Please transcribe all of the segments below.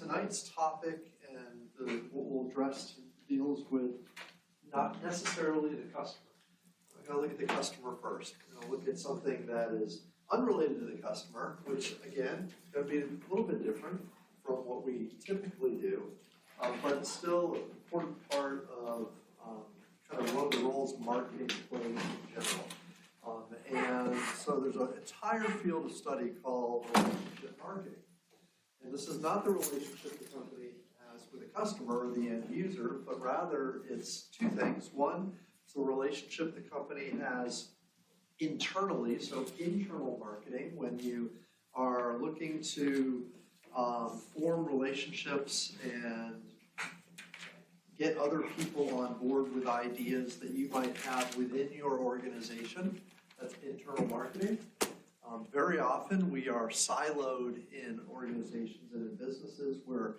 tonight's topic and what we'll address deals with not necessarily the customer. We're going to look at the customer first. We're going to look at something that is unrelated to the customer, which again is going to be a little bit different from what we typically do, but still an important part of kind of one of the roles marketing plays in general. And so there's an entire field of study called relationship marketing. And this is not the relationship the company has with the customer or the end user, but rather it's two things. One, it's the relationship the company has internally, so internal marketing, when you are looking to form relationships and get other people on board with ideas that you might have within your organization. That's internal marketing. Very often we are siloed in organizations and in businesses where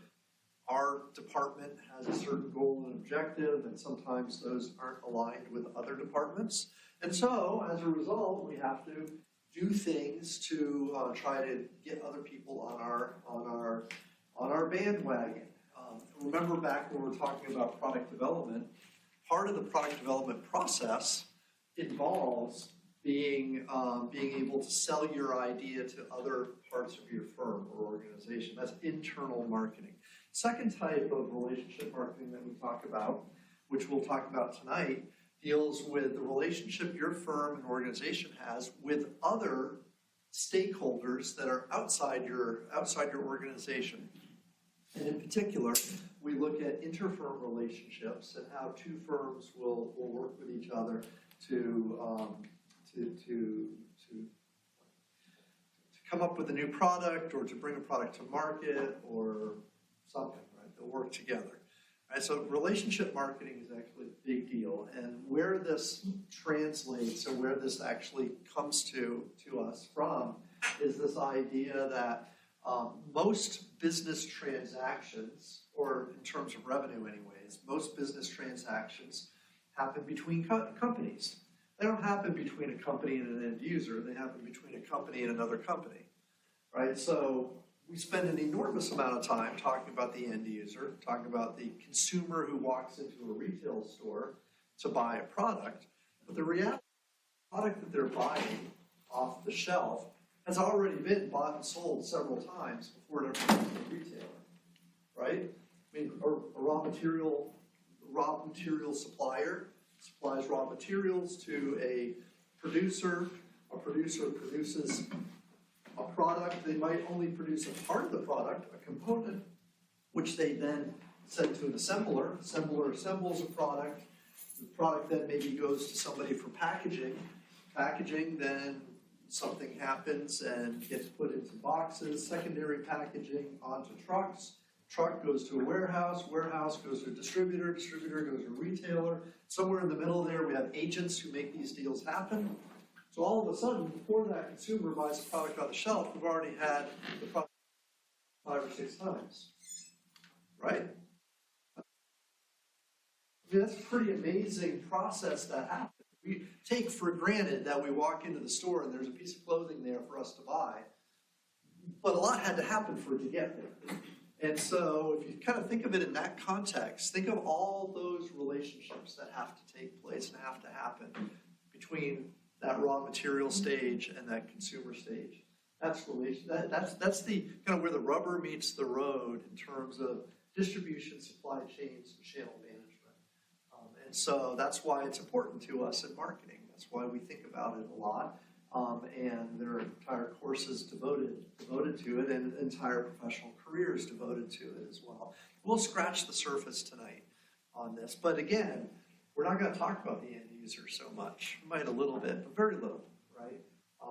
our department has a certain goal and objective, and sometimes those aren't aligned with other departments. And so, as a result, we have to do things to try to get other people on our bandwagon. Remember back when we were talking about product development, part of the product development process involves being able to sell your idea to other parts of your firm or organization. That's internal marketing. Second type of relationship marketing that we talk about, which we'll talk about tonight, deals with the relationship your firm and organization has with other stakeholders that are outside your organization. And in particular, we look at interfirm relationships and how two firms will work with each other to come up with a new product or to bring a product to market or something, right? They'll work together. Right? So relationship marketing is actually a big deal. And where this translates or where this actually comes to us from is this idea that most business transactions, or in terms of revenue anyways, most business transactions happen between companies. They don't happen between a company and an end user. They happen between a company and another company, right? So we spend an enormous amount of time talking about the end user, talking about the consumer who walks into a retail store to buy a product. But the reality, the product that they're buying off the shelf has already been bought and sold several times before it ever comes to the retailer, right? I mean, a raw material supplier supplies raw materials to a producer. A producer produces a product. They might only produce a part of the product, a component, which they then send to an assembler. Assembler assembles a product. The product then maybe goes to somebody for packaging. Packaging, then something happens and gets put into boxes. Secondary packaging onto trucks. Truck goes to a warehouse. Warehouse goes to a distributor. Distributor goes to a retailer. Somewhere in the middle there, we have agents who make these deals happen. So all of a sudden, before that consumer buys a product on the shelf, we've already had the product 5 or 6 times, right? I mean, that's a pretty amazing process that happens. We take for granted that we walk into the store and there's a piece of clothing there for us to buy, but a lot had to happen for it to get there. And so if you kind of think of it in that context, think of all those relationships that have to take place and have to happen between that raw material stage and that consumer stage. That's the kind of where the rubber meets the road in terms of distribution, supply chains, and channel management. And so that's why it's important to us in marketing. That's why we think about it a lot. And there are entire courses devoted to it, and entire professional careers devoted to it as well. We'll scratch the surface tonight on this, but again, we're not going to talk about the end user so much. We might a little bit, but very little, right?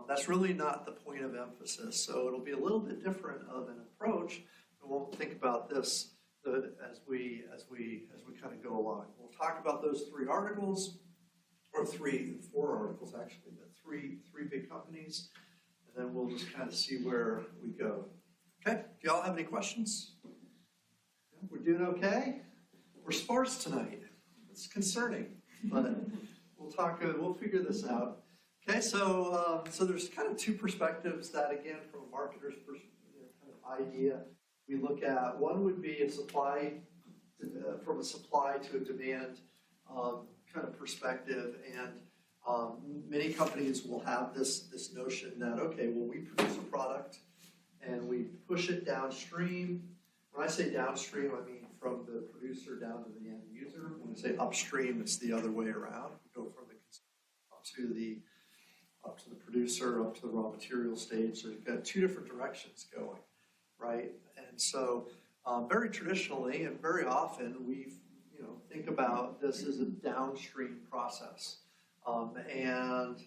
That's really not the point of emphasis. So it'll be a little bit different of an approach. We won't think about this as we kind of go along. We'll talk about those 3 articles, or 4 articles actually, but three big companies, and then we'll just kind of see where we go. Okay, do y'all have any questions? We're doing okay? We're sparse tonight. It's concerning, but we'll figure this out. Okay, so there's kind of 2 perspectives that, again, from a marketer's kind of idea, we look at. One would be a supply, from a supply to a demand kind of perspective, and many companies will have this notion that, okay, well, we produce a product and we push it downstream. When I say downstream, I mean from the producer down to the end user. When I say upstream, it's the other way around. We go from the consumer up to the producer, up to the raw material stage. So you've got two different directions going, right? And so very traditionally and very often we think about this as a downstream process. And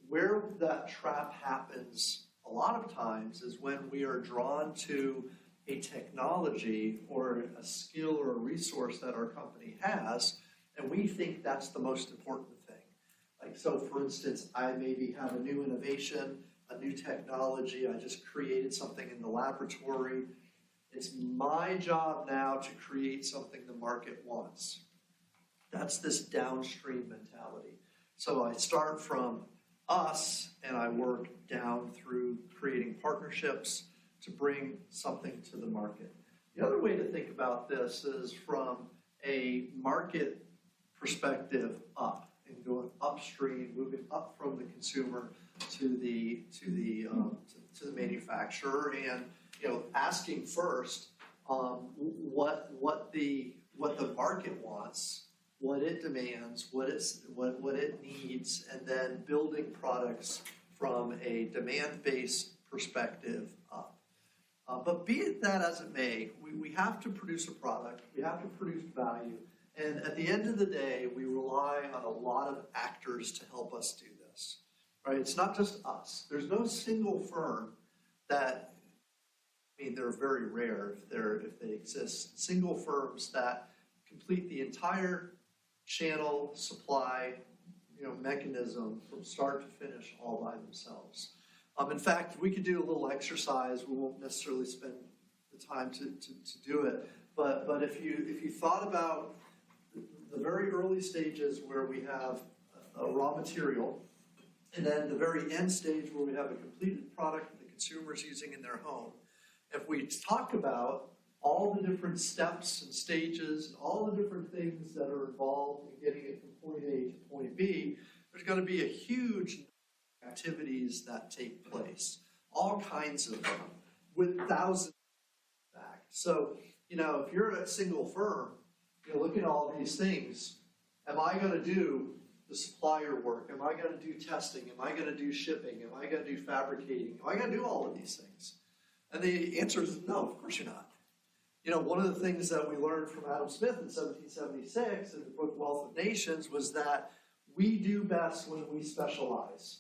where that trap happens a lot of times is when we are drawn to a technology or a skill or a resource that our company has, and we think that's the most important thing. Like, so for instance, I maybe have a new innovation, a new technology, I just created something in the laboratory. It's my job now to create something the market wants. That's this downstream mentality. So I start from us and I work down through creating partnerships to bring something to the market. The other way to think about this is from a market perspective up and going upstream, moving up from the consumer to the manufacturer, and asking first what the market wants, what it demands, what it needs, and then building products from a demand-based perspective up. But be it that as it may, we have to produce a product, we have to produce value, and at the end of the day, we rely on a lot of actors to help us do this. Right? It's not just us. There's no single firm that, they're very rare if they exist, single firms that complete the entire channel supply mechanism from start to finish all by themselves. In fact, we could do a little exercise. We won't necessarily spend the time to do it, but if you thought about the very early stages where we have a raw material, and then the very end stage where we have a completed product that the consumer is using in their home, if we talk about all the different steps and stages and all the different things that are involved in getting it from point A to point B, there's going to be a huge activities that take place, all kinds of them, with thousands back. So, if you're a single firm, look at all these things. Am I going to do the supplier work? Am I going to do testing? Am I going to do shipping? Am I going to do fabricating? Am I going to do all of these things? And the answer is no, of course you're not. One of the things that we learned from Adam Smith in 1776 in the book Wealth of Nations was that we do best when we specialize.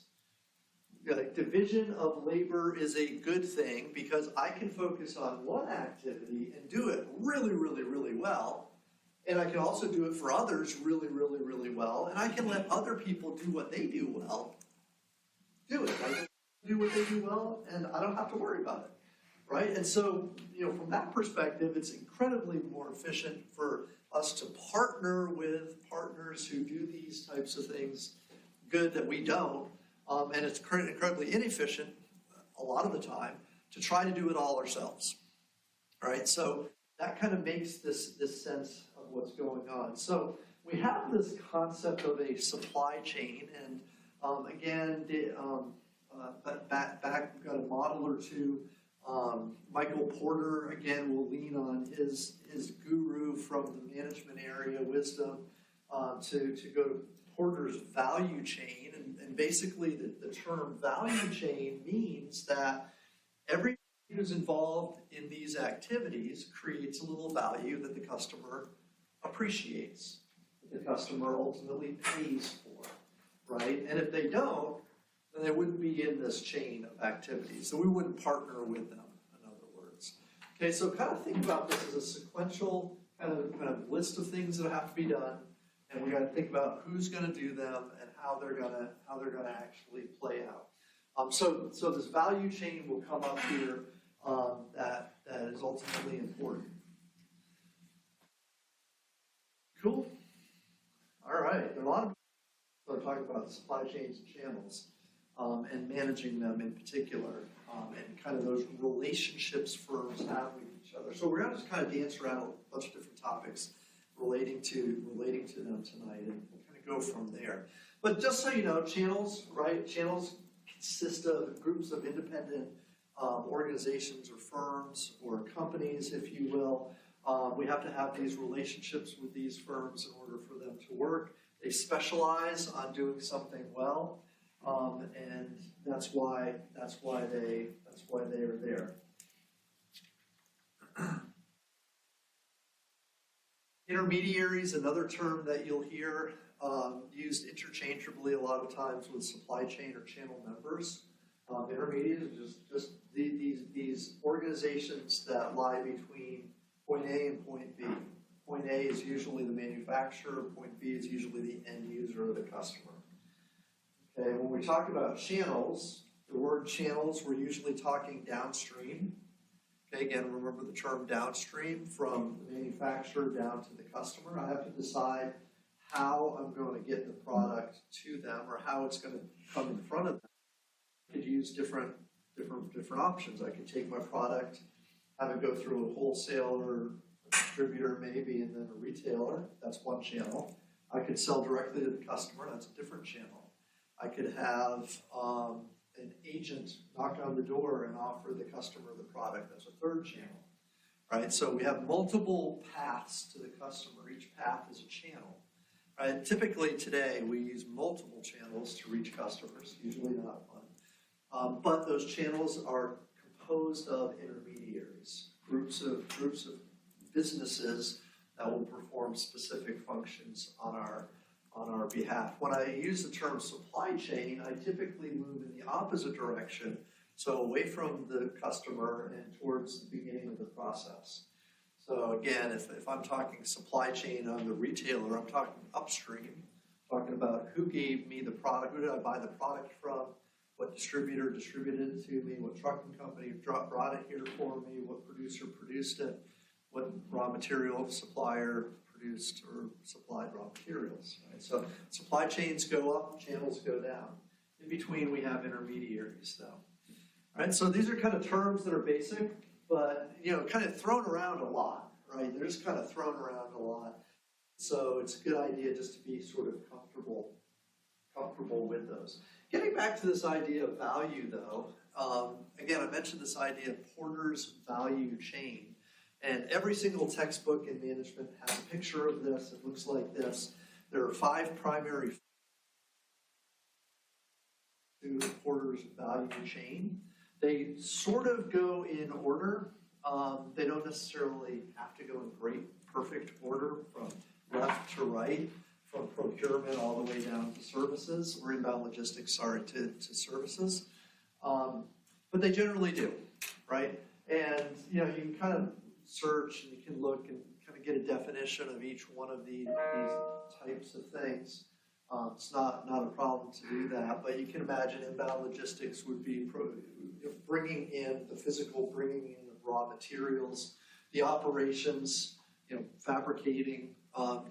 Division of labor is a good thing because I can focus on one activity and do it really, really, really well. And I can also do it for others really, really, really well. And I can let other people do what they do well. Do it. I can do what they do well, and I don't have to worry about it. Right? And so, from that perspective, it's incredibly more efficient for us to partner with partners who do these types of things good that we don't. And it's incredibly inefficient a lot of the time to try to do it all ourselves. All right? So that kind of makes this sense of what's going on. So we have this concept of a supply chain, and again, back we've got a model or two. Michael Porter, again, will lean on his guru from the management area, wisdom, to go to Porter's value chain. And basically the term value chain means that everyone who's involved in these activities creates a little value that the customer appreciates, that the customer ultimately pays for, right? And if they don't, then they wouldn't be in this chain of activities. So we wouldn't partner with them, in other words. Okay, so kind of think about this as a sequential kind of list of things that have to be done, and we got to think about who's going to do them and how they're going to actually play out. So this value chain will come up here that is ultimately important. Cool. All right. There are a lot of people are talking about supply chains and channels. And managing them in particular, and kind of those relationships firms have with each other. So we're going to just kind of dance around a bunch of different topics relating to them tonight and kind of go from there. But just so you know, channels, right? Channels consist of groups of independent organizations or firms or companies, if you will. We have to have these relationships with these firms in order for them to work. They specialize on doing something well, and that's why they are there. Intermediaries, another term that you'll hear used interchangeably a lot of times with supply chain or channel members. Intermediaries are just these organizations that lie between point A and point B. Point A is usually the manufacturer, point B is usually the end user or the customer. Okay, when we talk about channels, the word channels, we're usually talking downstream. Okay, again, remember the term downstream, from the manufacturer down to the customer. I have to decide how I'm going to get the product to them or how it's going to come in front of them. I could use different options. I could take my product, have it go through a wholesaler, a distributor maybe, and then a retailer. That's one channel. I could sell directly to the customer. That's a different channel. I could have an agent knock on the door and offer the customer the product. That's a third channel, right? So we have multiple paths to the customer. Each path is a channel, right? Typically today we use multiple channels to reach customers, usually not one. But those channels are composed of intermediaries, groups of businesses that will perform specific functions on our behalf. When I use the term supply chain, I typically move in the opposite direction, so away from the customer and towards the beginning of the process. So again, if I'm talking supply chain on the retailer, I'm talking upstream, talking about who gave me the product, who did I buy the product from, what distributor distributed it to me, what trucking company brought it here for me, what producer produced it, what raw material supplier produced or supplied raw materials. Right? So supply chains go up, channels go down. In between, we have intermediaries, though. All right, so these are kind of terms that are basic, but kind of thrown around a lot, right? They're just kind of thrown around a lot. So it's a good idea just to be sort of comfortable with those. Getting back to this idea of value, though, again, I mentioned this idea of Porter's value chain. And every single textbook in management has a picture of this. It looks like this. There are 5 primary to Porter's value chain. They sort of go in order. They don't necessarily have to go in great, perfect order from left to right, from procurement all the way down to services, or inbound logistics, to services. But they generally do, right? And, you can kind of search and you can look and kind of get a definition of each one of these types of things. It's not a problem to do that, but you can imagine inbound logistics would be bringing in the physical, bringing in the raw materials, the operations, fabricating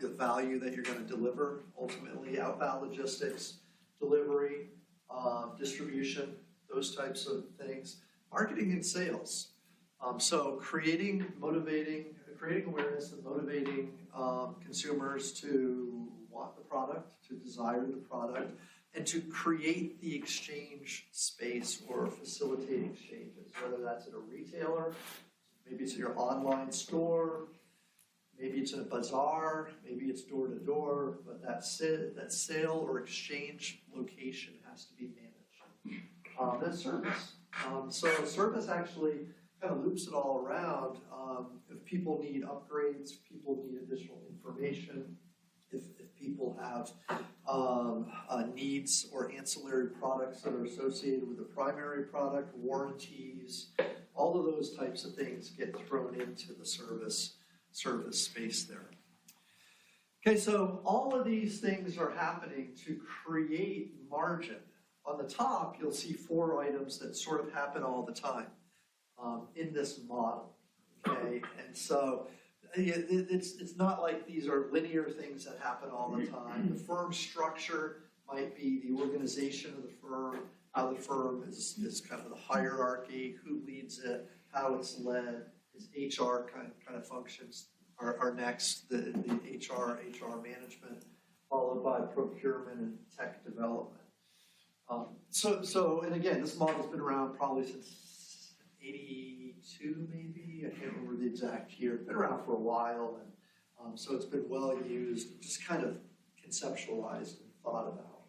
the value that you're going to deliver. Ultimately, outbound logistics, delivery, distribution, those types of things. Marketing and sales. So creating awareness and motivating consumers to want the product, to desire the product, and to create the exchange space or facilitate exchanges, whether that's at a retailer, maybe it's at your online store, maybe it's in a bazaar, maybe it's door to door, but that sale or exchange location has to be managed. Then service. So service actually kind of loops it all around. If people need upgrades, people need additional information, if people have needs or ancillary products that are associated with the primary product, warranties, all of those types of things get thrown into the service space there. Okay, so all of these things are happening to create margin. On the top, you'll see 4 items that sort of happen all the time in this model. Okay, and so it's not like these are linear things that happen all the time. The firm structure might be the organization of the firm, how the firm is kind of the hierarchy, who leads it, how it's led, HR kind of functions are next, the HR management, followed by procurement and tech development. And again, this model's been around probably since 82 maybe, I can't remember the exact year. It's been around for a while, and so it's been well used, just kind of conceptualized and thought about.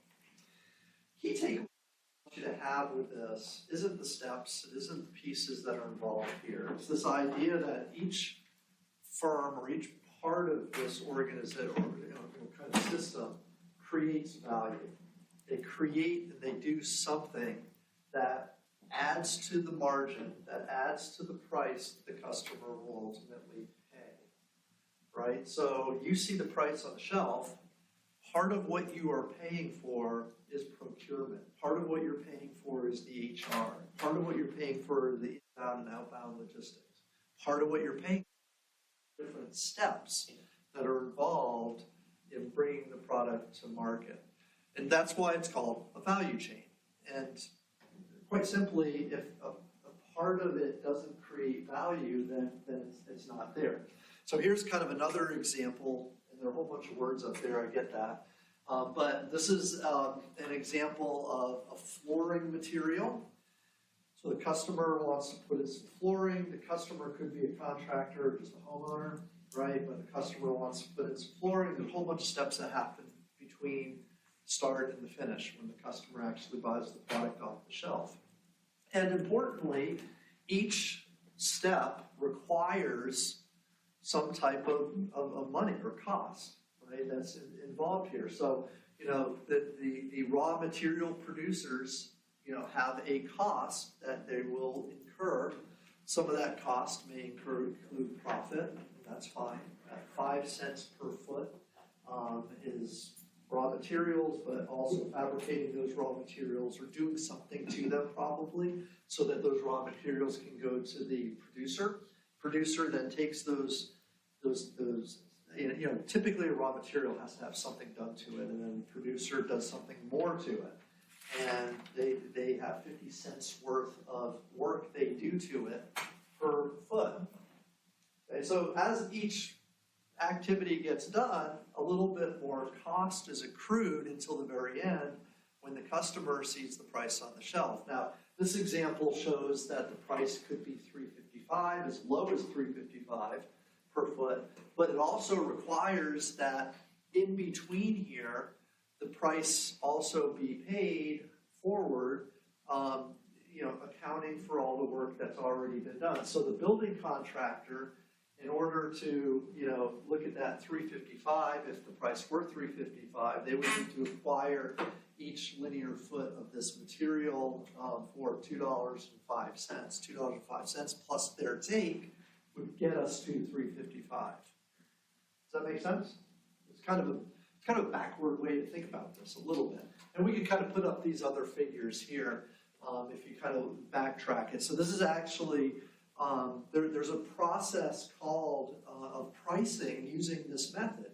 Key takeaway I want you to have with this isn't the steps, it isn't the pieces that are involved here. It's this idea that each firm or each part of this organization or kind of system creates value. They create and they do something that adds to the margin, that adds to the price the customer will ultimately pay, right? So you see the price on the shelf. Part of what you are paying for is procurement. Part of what you're paying for is the HR. Part of what you're paying for is the inbound and outbound logistics. Part of what you're paying for different steps that are involved in bringing the product to market. And that's why it's called a value chain. And quite simply, if a part of it doesn't create value, then it's not there. So here's kind of another example, and there are a whole bunch of words up there, I get that. But this is an example of a flooring material. So the customer wants to put in some flooring. The customer could be a contractor or just a homeowner, right? But the customer wants to put in some flooring. There's a whole bunch of steps that happen between start and the finish when the customer actually buys the product off the shelf. And importantly, each step requires some type of money or cost, right, that's involved here. So, the raw material producers, have a cost that they will incur. Some of that cost may include profit, and that's fine. 5 cents per foot is raw materials, but also fabricating those raw materials or doing something to them probably so that those raw materials can go to the producer. Producer then takes those typically a raw material has to have something done to it, and then the producer does something more to it. And they have 50 cents worth of work they do to it per foot. Okay, so as each activity gets done, a little bit more cost is accrued until the very end when the customer sees the price on the shelf. Now, this example shows that the price could be $3.55, as low as $3.55 per foot, but it also requires that in between here, the price also be paid forward, accounting for all the work that's already been done. So the building contractor, in order to, look at that $3.55, if the price were $3.55, they would need to acquire each linear foot of this material for $2.05. $2.05 plus their take would get us to $3.55. Does that make sense? It's kind of a backward way to think about this a little bit. And we can kind of put up these other figures here if you kind of backtrack it. So this is actually, there's a process called of pricing using this method.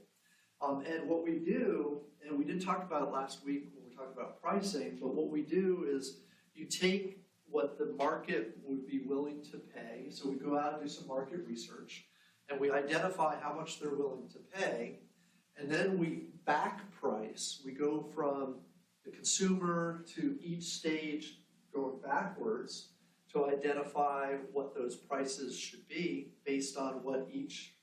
And what we do, and we did talk about it last week when we talked about pricing, but what we do is you take what the market would be willing to pay. So we go out and do some market research, and we identify how much they're willing to pay, and then we back price. We go from the consumer to each stage going backwards to identify what those prices should be based on what each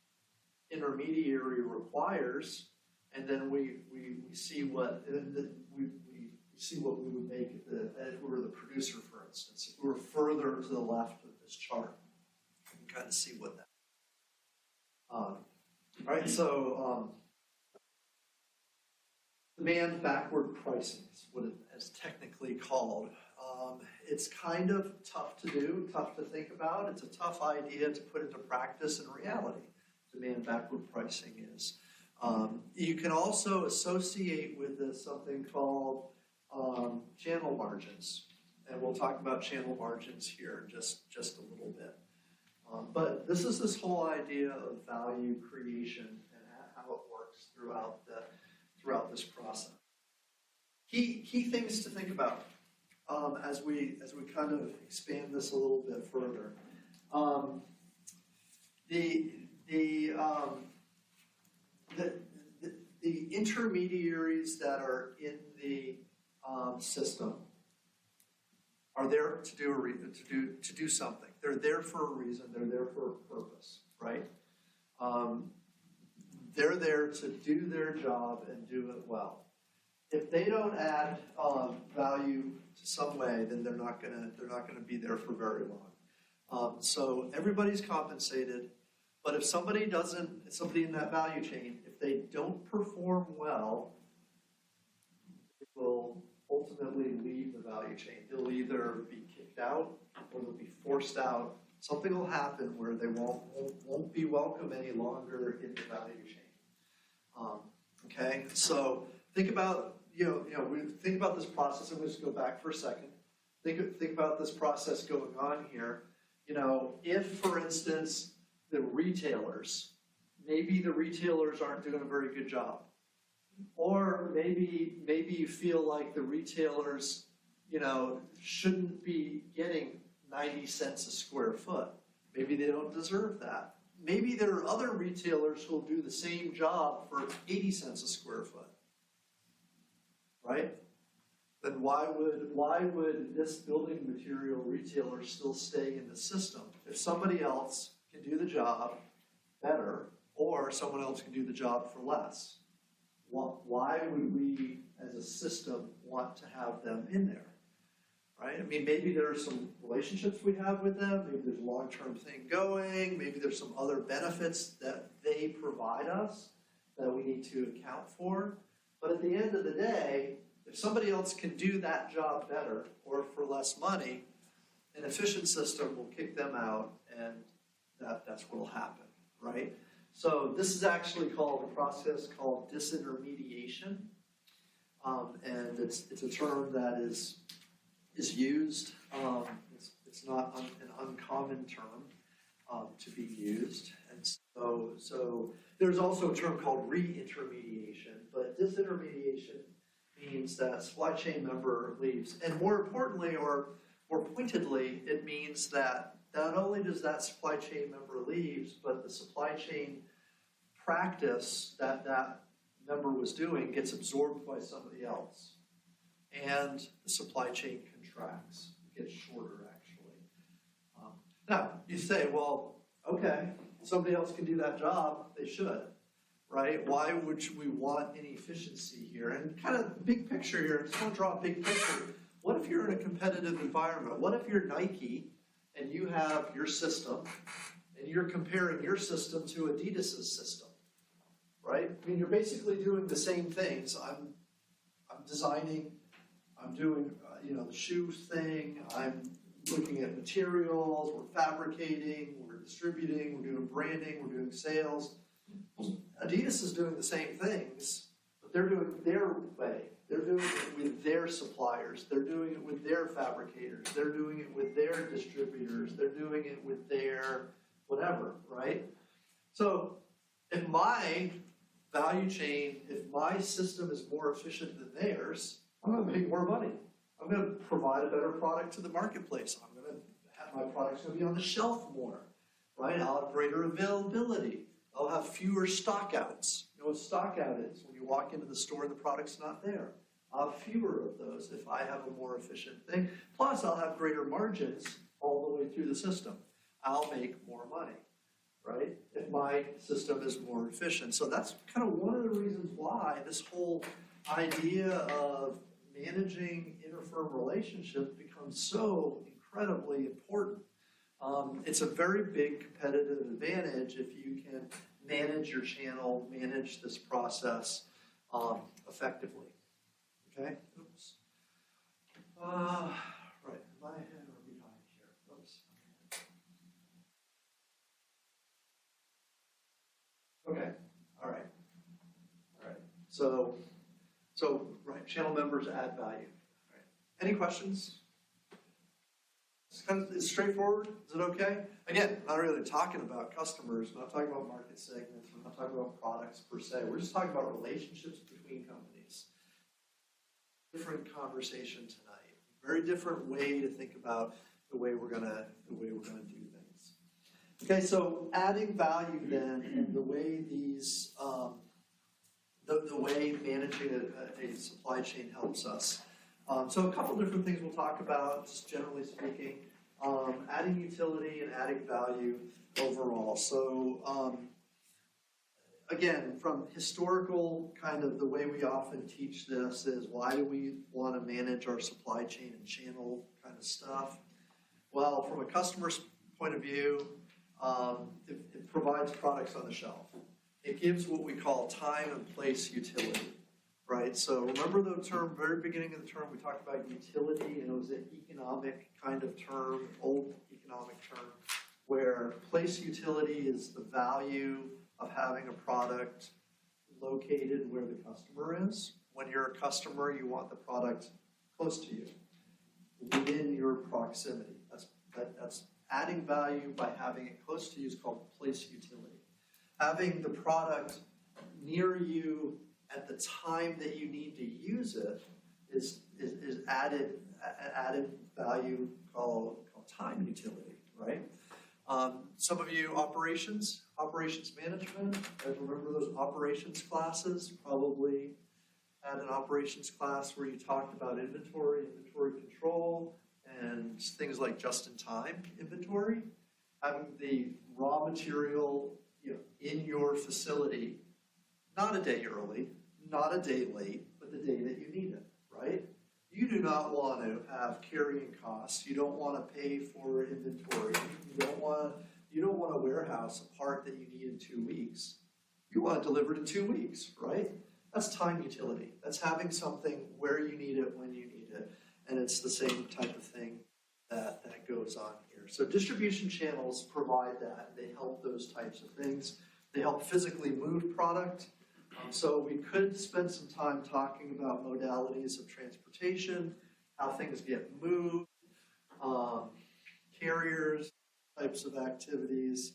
intermediary requires, and then we see what we see what we would make if we were the producer, for instance. If we were further to the left of this chart, you can kind of see what that. All right, so demand backward pricing is what it is technically called. It's kind of tough to do, tough to think about. It's a tough idea to put into practice in reality. Demand backward pricing is. You can also associate with this something called channel margins. And we'll talk about channel margins here in just a little bit. But this is this whole idea of value creation and how it works throughout this process. Key things to think about as we kind of expand this a little bit further. the, the, um, the, the intermediaries that are in the system are there to do something. They're there for a reason. They're there for a purpose, right? They're there to do their job and do it well. If they don't add value to some way, then they're not gonna be there for very long. So everybody's compensated, but if somebody in that value chain, if they don't perform well, they will ultimately leave the value chain. They'll either be kicked out or they'll be forced out. Something will happen where they won't be welcome any longer in the value chain. Okay, so think about think about this process. I'm going to just go back for a second. Think about this process going on here. If, for instance, maybe the retailers aren't doing a very good job, or maybe you feel like the retailers, shouldn't be getting 90 cents a square foot. Maybe they don't deserve that. Maybe there are other retailers who will do the same job for 80 cents a square foot, right? Then why would this building material retailer still stay in the system if somebody else can do the job better or someone else can do the job for less? Why would we, as a system, want to have them in there? Right? I mean, maybe there are some relationships we have with them. Maybe there's a long-term thing going. Maybe there's some other benefits that they provide us that we need to account for. But at the end of the day, if somebody else can do that job better or for less money, an efficient system will kick them out, and that's what will happen, right? So this is actually called a process called disintermediation, and it's a term that is used. It's not an uncommon term to be used, and so there's also a term called re-intermediation, but disintermediation means that a supply chain member leaves, and more importantly, or more pointedly, it means that not only does that supply chain member leaves, but the supply chain practice that member was doing gets absorbed by somebody else, and the supply chain contracts, it gets shorter actually. Now, you say, well, okay, somebody else can do that job, they should, right? Why would we want inefficiency here? And kind of big picture here, I just want to draw a big picture. What if you're in a competitive environment? What if you're Nike and you have your system and you're comparing your system to Adidas's system, right? I mean, you're basically doing the same things. I'm designing, I'm doing the shoe thing, I'm looking at materials, we're fabricating, we're distributing, we're doing branding, we're doing sales. Adidas is doing the same things, but they're doing it their way. They're doing it with their suppliers. They're doing it with their fabricators. They're doing it with their distributors. They're doing it with their whatever, right? So if my value chain, if my system is more efficient than theirs, I'm going to make more money. I'm going to provide a better product to the marketplace. I'm going to have my products going to be on the shelf more, right? I'll have greater availability. I'll have fewer stockouts. You know what stockout is? When you walk into the store and the product's not there. I'll have fewer of those if I have a more efficient thing. Plus, I'll have greater margins all the way through the system. I'll make more money, right? If my system is more efficient. So that's kind of one of the reasons why this whole idea of managing interfirm relationships becomes so incredibly important. It's a very big competitive advantage if you can manage your channel, manage this process effectively. Okay? Oops. Right. Am I ahead or behind here? Oops. Okay. All right. All right. So right, channel members add value. All right. Any questions? It's straightforward. Is it okay? Again, not really talking about customers. We're not talking about market segments. We're not talking about products per se. We're just talking about relationships between companies. Different conversation tonight. Very different way to think about the way we're gonna do things. Okay, so adding value then, and the way these, the way managing a supply chain helps us. So a couple different things we'll talk about, just generally speaking. Adding utility and adding value overall. So again, from historical kind of the way we often teach this is why do we want to manage our supply chain and channel kind of stuff? Well, from a customer's point of view, it provides products on the shelf. It gives what we call time and place utility, right? So remember the term, very beginning of the term, we talked about utility, and it was an economic kind of term, old economic term, where place utility is the value of having a product located where the customer is. When you're a customer, you want the product close to you, within your proximity. That's adding value by having it close to you is called place utility. Having the product near you at the time that you need to use it is added value called time utility, right? Some of you operations management, guys remember those operations classes? Probably had an operations class where you talked about inventory control, and things like just-in-time inventory. Having the raw material in your facility, not a day early, not a day late, but the day that you need it, right? You do not want to have carrying costs. You don't want to pay for inventory. You don't want to warehouse a part that you need in 2 weeks. You want it delivered in 2 weeks, right? That's time utility. That's having something where you need it, when you need it. And it's the same type of thing that goes on here. So distribution channels provide that. They help those types of things. They help physically move product. So we could spend some time talking about modalities of transportation, how things get moved, carriers, types of activities,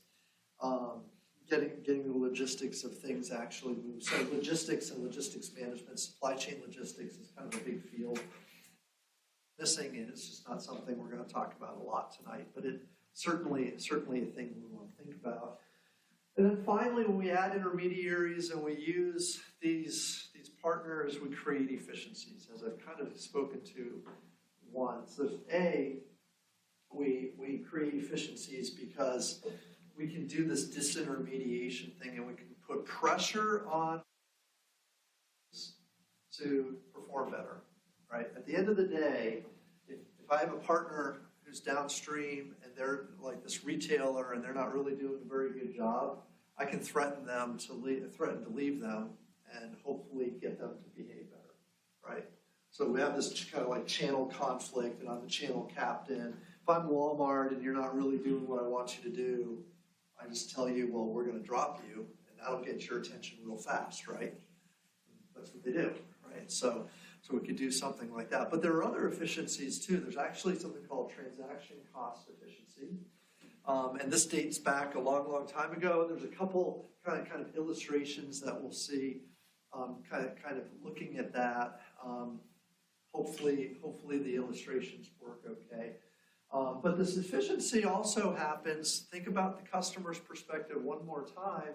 getting the logistics of things actually moved. So logistics and logistics management, supply chain logistics is kind of a big field. Missing it is just not something we're going to talk about a lot tonight, but it's certainly a thing we want to think about. And then finally, when we add intermediaries and we use these partners, we create efficiencies, as I've kind of spoken to once. So we create efficiencies because we can do this disintermediation thing, and we can put pressure on to perform better, right? At the end of the day, if I have a partner who's downstream and they're like this retailer and they're not really doing a very good job, I can threaten to leave them and hopefully get them to behave better, right? So we have this kind of like channel conflict, and I'm the channel captain. If I'm Walmart and you're not really doing what I want you to do, I just tell you, well, we're going to drop you, and that'll get your attention real fast, right? That's what they do, right? So we could do something like that. But there are other efficiencies too. There's actually something called transaction cost efficiency. And this dates back a long, long time ago. There's a couple kind of illustrations that we'll see, kind of looking at that. Hopefully the illustrations work okay. But this efficiency also happens, think about the customer's perspective one more time,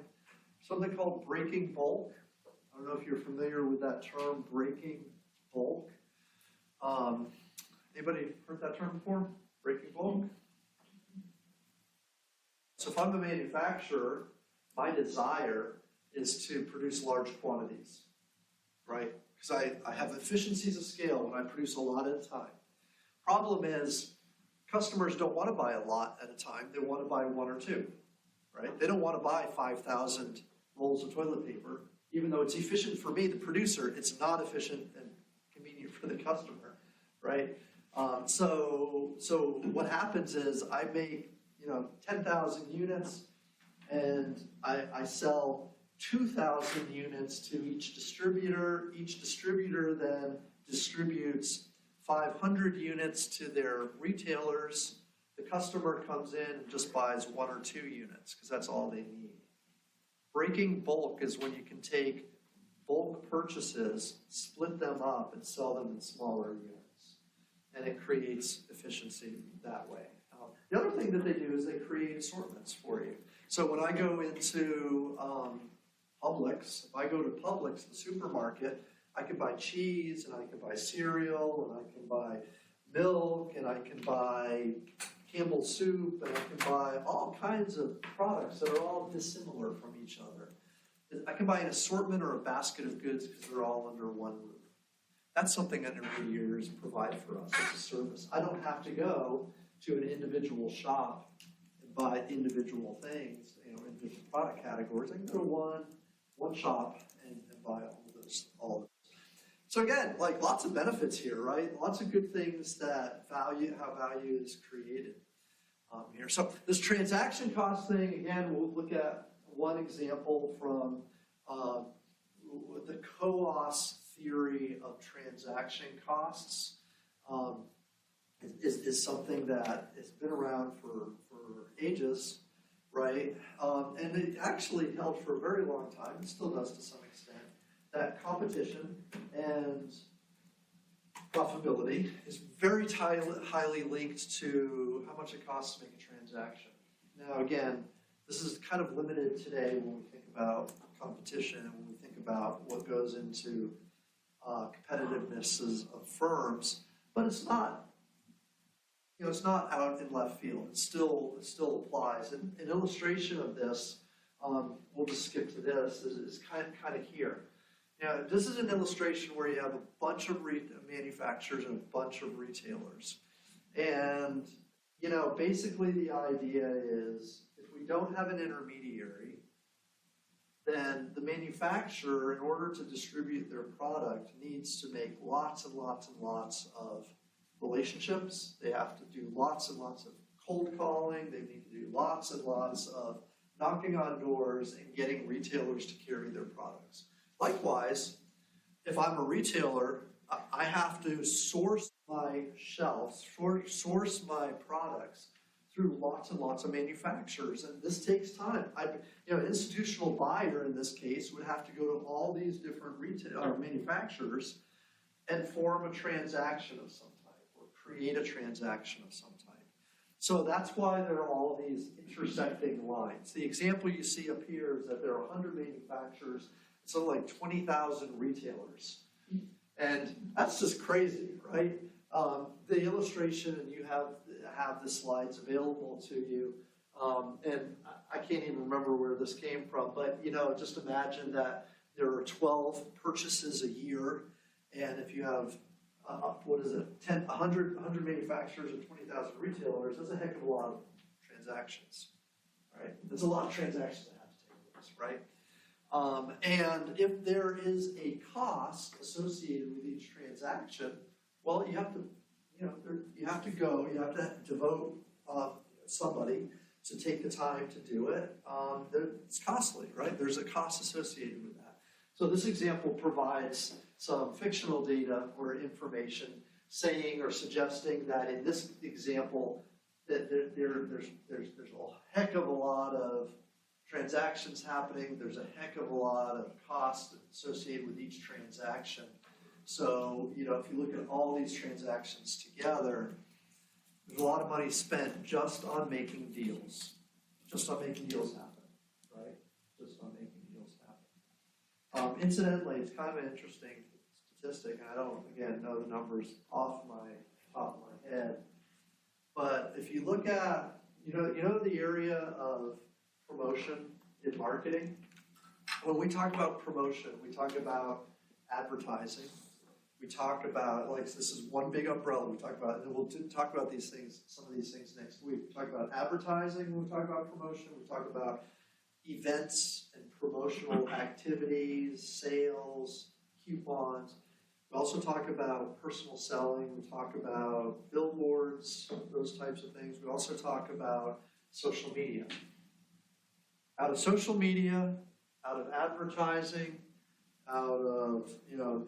something called breaking bulk. I don't know if you're familiar with that term, breaking bulk. Anybody heard that term before? Breaking bulk? So if I'm a manufacturer, my desire is to produce large quantities, right? Because I have efficiencies of scale when I produce a lot at a time. Problem is, customers don't want to buy a lot at a time. They want to buy one or two, right? They don't want to buy 5,000 rolls of toilet paper. Even though it's efficient for me, the producer, it's not efficient and convenient for the customer, right? So what happens is I make 10,000 units, and I sell 2,000 units to each distributor. Each distributor then distributes 500 units to their retailers. The customer comes in and just buys 1 or 2 units because that's all they need. Breaking bulk is when you can take bulk purchases, split them up, and sell them in smaller units. And it creates efficiency that way. The other thing that they do is they create assortments for you. So when I go into Publix, if I go to Publix, the supermarket, I can buy cheese, and I can buy cereal, and I can buy milk, and I can buy Campbell's soup, and I can buy all kinds of products that are all dissimilar from each other. I can buy an assortment or a basket of goods because they're all under one roof. That's something intermediaries provide for us as a service. I don't have to go to an individual shop and buy individual things, individual product categories. I can go to one shop and buy all of those. So again, like lots of benefits here, right? Lots of good things that how value is created here. So this transaction cost thing, again, we'll look at one example from the COOS theory of transaction costs. Is something that has been around for ages, right? And it actually held for a very long time, it still does to some extent, that competition and profitability is very highly linked to how much it costs to make a transaction. Now again, this is kind of limited today when we think about competition and when we think about what goes into competitiveness of firms, but it's not. It's not out in left field. It still applies. And an illustration of this, we'll just skip to this, is kind of here. This is an illustration where you have a bunch of manufacturers and a bunch of retailers. And, basically the idea is if we don't have an intermediary, then the manufacturer, in order to distribute their product, needs to make lots and lots and lots of relationships. They have to do lots and lots of cold calling. They need to do lots and lots of knocking on doors and getting retailers to carry their products. Likewise, if I'm a retailer, I have to source my shelves, source my products through lots and lots of manufacturers, and this takes time. An institutional buyer in this case would have to go to all these different manufacturers and form a transaction of some type, or create a transaction of some type. So that's why there are all these intersecting lines. The example you see up here is that there are 100 manufacturers, so like 20,000 retailers. And that's just crazy, right? The illustration, and you have the slides available to you, and I can't even remember where this came from, but just imagine that there are 12 purchases a year, and if you have 100 manufacturers and 20,000 retailers, that's a heck of a lot of transactions, right? That's a lot of transactions that have to take place, right? And if there is a cost associated with each transaction, well, you have to devote somebody to take the time to do it. It's costly, right? There's a cost associated with that. So this example provides some fictional data or information saying or suggesting that in this example that there's a heck of a lot of transactions happening. There's a heck of a lot of cost associated with each transaction. So, if you look at all these transactions together, there's a lot of money spent just on making deals. Just on making deals happen, right? Just on making deals happen. Incidentally, it's kind of an interesting statistic, and I don't, again, know the numbers off my top of my head. But if you look at, the area of promotion in marketing, when we talk about promotion, we talk about advertising. We talk about, this is one big umbrella we talk about, and we'll talk about these things, some of these things next week. We talk about advertising when we talk about promotion. We talk about events and promotional activities, sales, coupons. We also talk about personal selling. We talk about billboards, those types of things. We also talk about social media. Out of social media, out of advertising, out of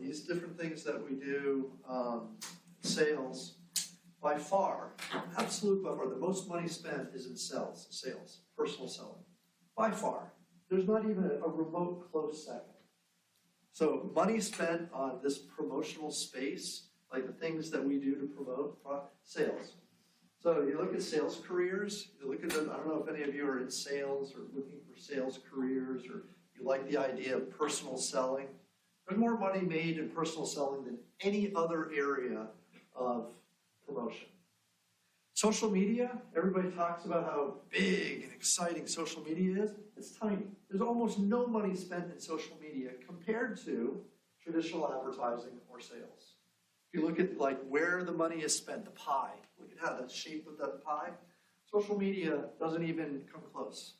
these different things that we do, sales, by far, absolute by far, the most money spent is in sales, personal selling, by far. There's not even a remote close second. So money spent on this promotional space, like the things that we do to promote sales. So you look at sales careers, you look at the, I don't know if any of you are in sales or looking for sales careers, or you like the idea of personal selling. There's more money made in personal selling than any other area of promotion. Social media, everybody talks about how big and exciting social media is. It's tiny. There's almost no money spent in social media compared to traditional advertising or sales. If you look at like where the money is spent, the pie, look at how the shape of that pie. Social media doesn't even come close.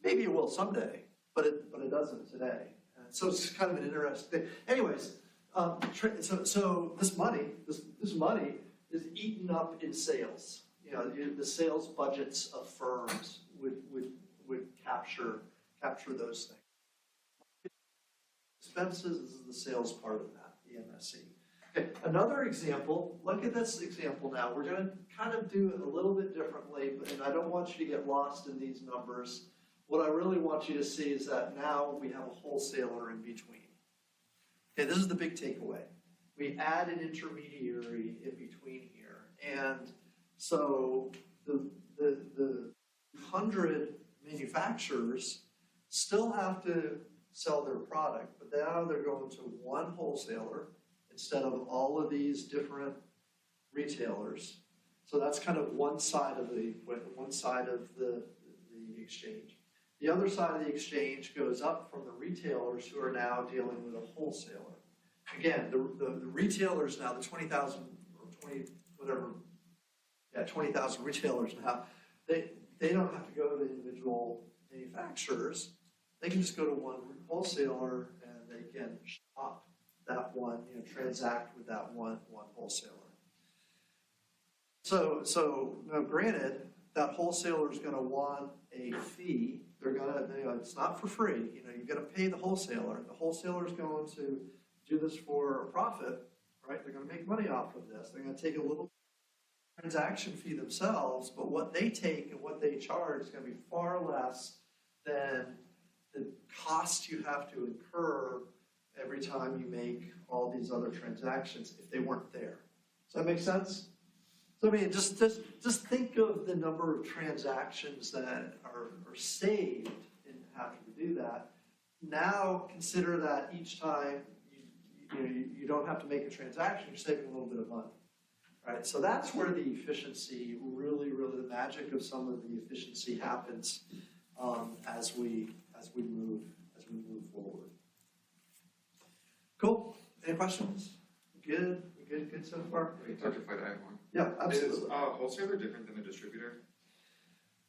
Maybe it will someday, but it doesn't today. And so it's kind of an interesting thing. Anyways, so this money is eaten up in sales. You know, the sales budgets of firms would capture those things. Expenses is the sales part of that, the MSE. Okay, another example, look at this example now. We're going to kind of do it a little bit differently, and I don't want you to get lost in these numbers. What I really want you to see is that now we have a wholesaler in between. Okay, this is the big takeaway. We add an intermediary in between here. And so the 100 manufacturers still have to sell their product, but now they're going to one wholesaler instead of all of these different retailers. So that's kind of one side of the exchange. The other side of the exchange goes up from the retailers who are now dealing with a wholesaler. Again, the retailers now, the 20,000 or 20, whatever, 20,000 retailers now, they don't have to go to the individual manufacturers. They can just go to one wholesaler and they can shop that one, transact with that one wholesaler. So now granted, that wholesaler is going to want a fee. They're going to, it's not for free. You've got to pay the wholesaler. The wholesaler is going to do this for a profit, right? They're going to make money off of this. They're going to take a little transaction fee themselves, but what they take and what they charge is going to be far less than the cost you have to incur every time you make all these other transactions if they weren't there. Does that make sense? So I mean, just think of the number of transactions that are saved in having to do that. Now consider that each time you don't have to make a transaction, you're saving a little bit of money, right? So that's where the efficiency, really the magic of some of the efficiency happens as we move forward. Cool. Any questions? Good so far. Dr. Floyd, I have one. Yeah, absolutely. Is a wholesaler different than a distributor?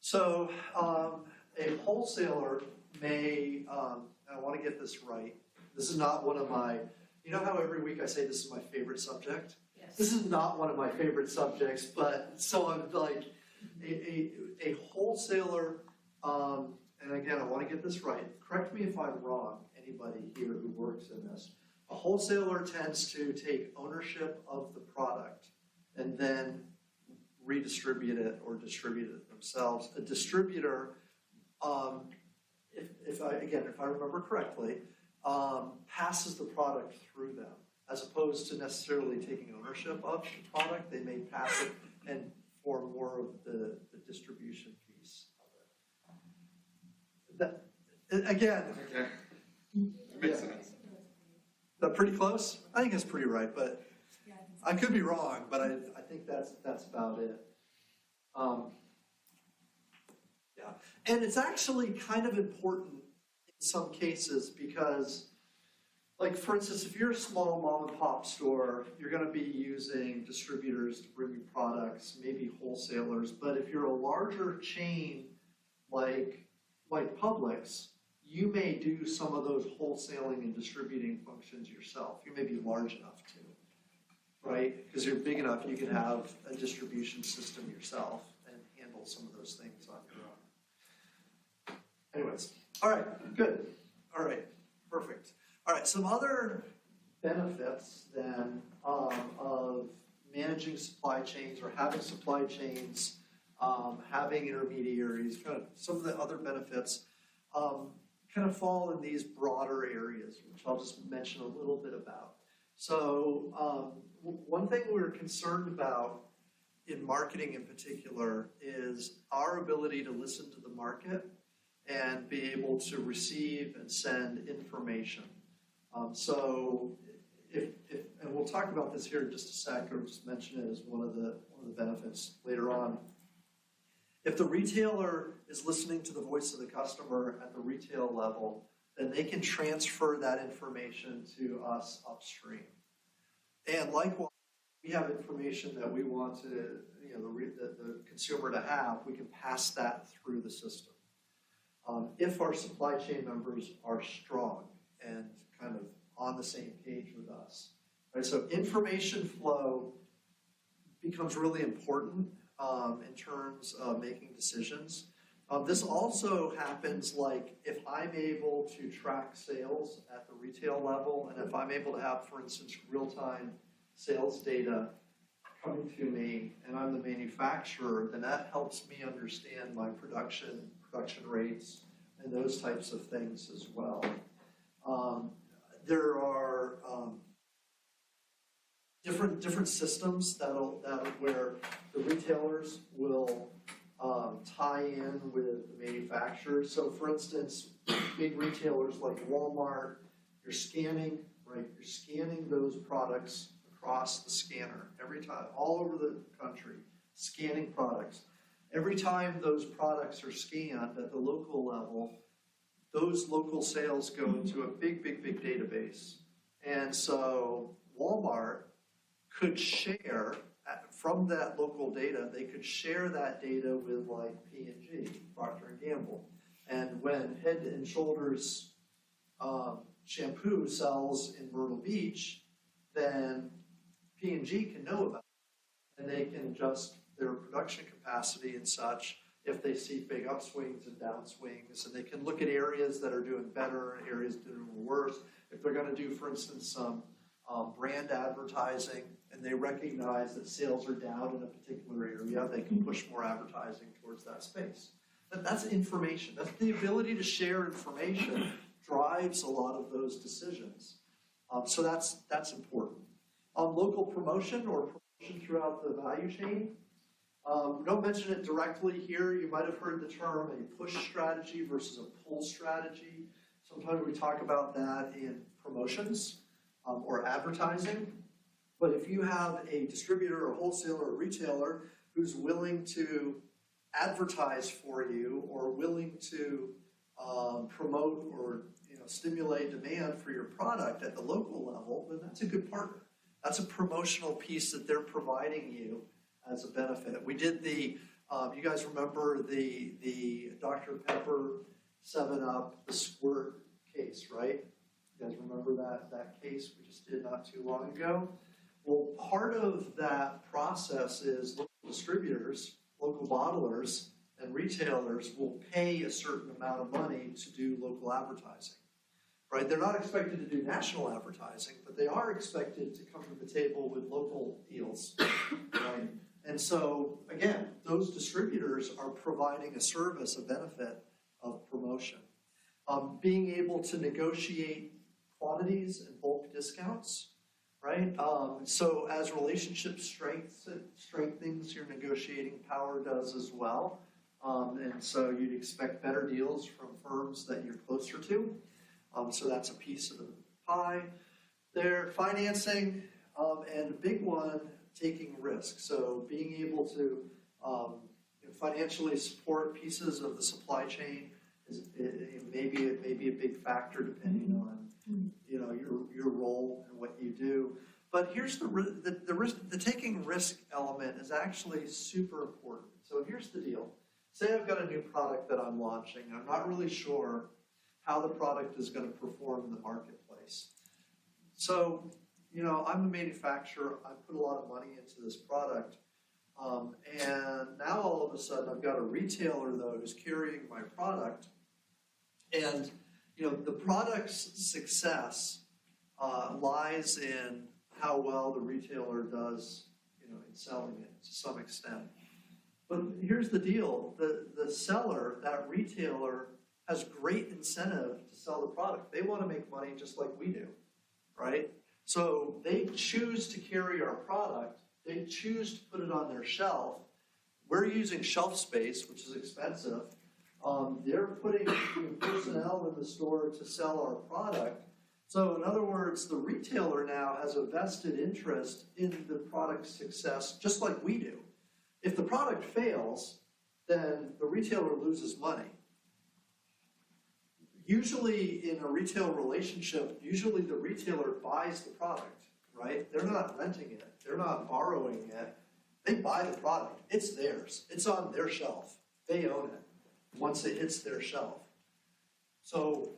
So a wholesaler may, I want to get this right. This is not one of my, you know how every week I say this is my favorite subject? Yes. This is not one of my favorite subjects, but so I'm like, a wholesaler, and again, I want to get this right. Correct me if I'm wrong, anybody here who works in this. A wholesaler tends to take ownership of the product and then redistribute it or distribute it themselves. A distributor, if I remember correctly, passes the product through them, as opposed to necessarily taking ownership of the product. They may pass it and form more of the distribution piece of it. Again, Okay. That makes sense. that pretty close? I think it's pretty right, but I could be wrong, but I think that's about it. Yeah, and it's actually kind of important in some cases because, like for instance, if you're a small mom and pop store, you're going to be using distributors to bring you products, maybe wholesalers. But if you're a larger chain like Publix, you may do some of those wholesaling and distributing functions yourself. You may be large enough to, right? Because you're big enough, you can have a distribution system yourself and handle some of those things on your own. Anyways, all right, good. All right, perfect. All right, some other benefits then of managing supply chains or having supply chains, having intermediaries, kind of some of the other benefits kind of fall in these broader areas, which I'll just mention a little bit about. So one thing we're concerned about in marketing in particular is our ability to listen to the market and be able to receive and send information. So and we'll talk about this here in just a sec, or just mention it as one of the benefits later on. If the retailer is listening to the voice of the customer at the retail level, then they can transfer that information to us upstream. And likewise, we have information that we want to, the consumer to have, we can pass that through the system. If our supply chain members are strong and kind of on the same page with us. Right? So information flow becomes really important in terms of making decisions. This also happens like if I'm able to track sales at the retail level, and if I'm able to have, for instance, real-time sales data coming to me, and I'm the manufacturer, then that helps me understand my production rates, and those types of things as well. There are different systems where the retailers will tie in with the manufacturers. So, for instance, big retailers like Walmart, you're scanning those products across the scanner every time, all over the country, scanning products. Every time those products are scanned at the local level, those local sales go into a big database. And so Walmart could share, from that local data, they could share that data with like P&G, Procter & Gamble. And when Head & Shoulders shampoo sells in Myrtle Beach, then P&G can know about it, and they can adjust their production capacity and such if they see big upswings and downswings, and they can look at areas that are doing better and areas doing worse. If they're going to do, for instance, some brand advertising, and they recognize that sales are down in a particular area, they can push more advertising towards that space. That's information. That's the ability to share information drives a lot of those decisions. So that's important. Local promotion or promotion throughout the value chain. Don't mention it directly here. You might have heard the term a push strategy versus a pull strategy. Sometimes we talk about that in promotions or advertising. But if you have a distributor or wholesaler or retailer who's willing to advertise for you or willing to promote or stimulate demand for your product at the local level, then that's a good partner. That's a promotional piece that they're providing you as a benefit. We did you guys remember the Dr. Pepper 7-Up, the squirt case, right? You guys remember that case we just did not too long ago? Well, part of that process is local distributors, local bottlers, and retailers will pay a certain amount of money to do local advertising. Right? They're not expected to do national advertising, but they are expected to come to the table with local deals. Right? And so, again, those distributors are providing a service, a benefit of promotion. Being able to negotiate quantities and bulk discounts, right? So as relationship strengthens, your negotiating power does as well. And so you'd expect better deals from firms that you're closer to. So that's a piece of the pie. They're financing, and a big one, taking risk. So being able to financially support pieces of the supply chain it may be a big factor depending on your role and what you do. But here's the risk. The taking risk element is actually super important. So here's the deal. Say I've got a new product that I'm launching. I'm not really sure how the product is going to perform in the marketplace. So, I'm a manufacturer. I put a lot of money into this product. And now all of a sudden I've got a retailer, though, who's carrying my product. And, the product's success lies in how well the retailer does, in selling it to some extent. But here's the deal. The seller, that retailer, has great incentive to sell the product. They want to make money just like we do, right? So they choose to carry our product they choose to put it on their shelf. We're using shelf space, which is expensive. They're putting personnel in the store to sell our product. So in other words, the retailer now has a vested interest in the product's success, just like we do. If the product fails, then the retailer loses money. Usually in a retail relationship, usually the retailer buys the product, right? They're not renting it. They're not borrowing it. They buy the product. It's theirs. It's on their shelf. They own it once it hits their shelf. So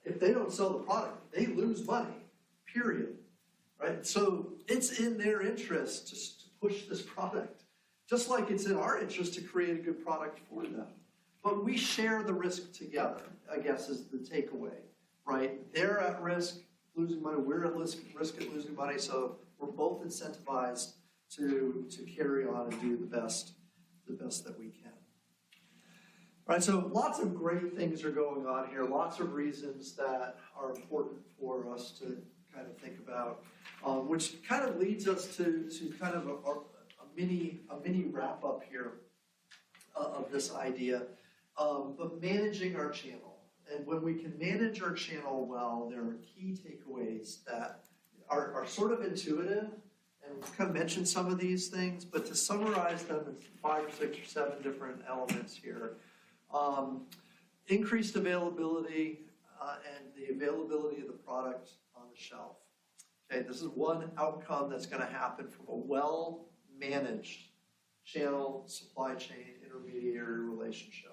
if they don't sell the product, they lose money, period, right? So it's in their interest to push this product, just like it's in our interest to create a good product for them. But we share the risk together, I guess, is the takeaway, right? They're at risk losing money, we're at risk at losing money, so we're both incentivized to carry on and do the best that we can. All right, so lots of great things are going on here, lots of reasons that are important for us to kind of think about, which kind of leads us to kind of a mini wrap up here of this idea. But managing our channel. And when we can manage our channel well, there are key takeaways that are sort of intuitive. And we've kind of mentioned some of these things, but to summarize them in 5 or 6 or 7 different elements here. Increased availability and the availability of the product on the shelf. Okay, this is one outcome that's going to happen from a well-managed channel, supply chain, intermediary relationship.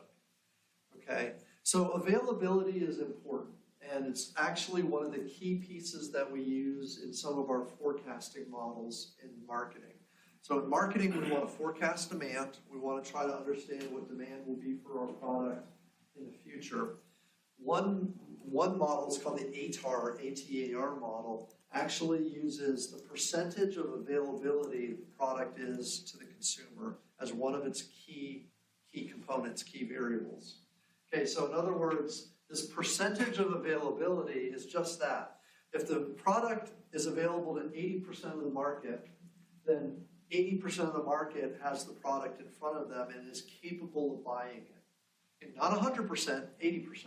Okay, so availability is important, and it's actually one of the key pieces that we use in some of our forecasting models in marketing. So in marketing, we want to forecast demand. We want to try to understand what demand will be for our product in the future. One model is called the ATAR model, actually uses the percentage of availability the product is to the consumer as one of its key components, key variables. Okay, so in other words, this percentage of availability is just that. If the product is available to 80% of the market, then 80% of the market has the product in front of them and is capable of buying it. And not 100%, 80%,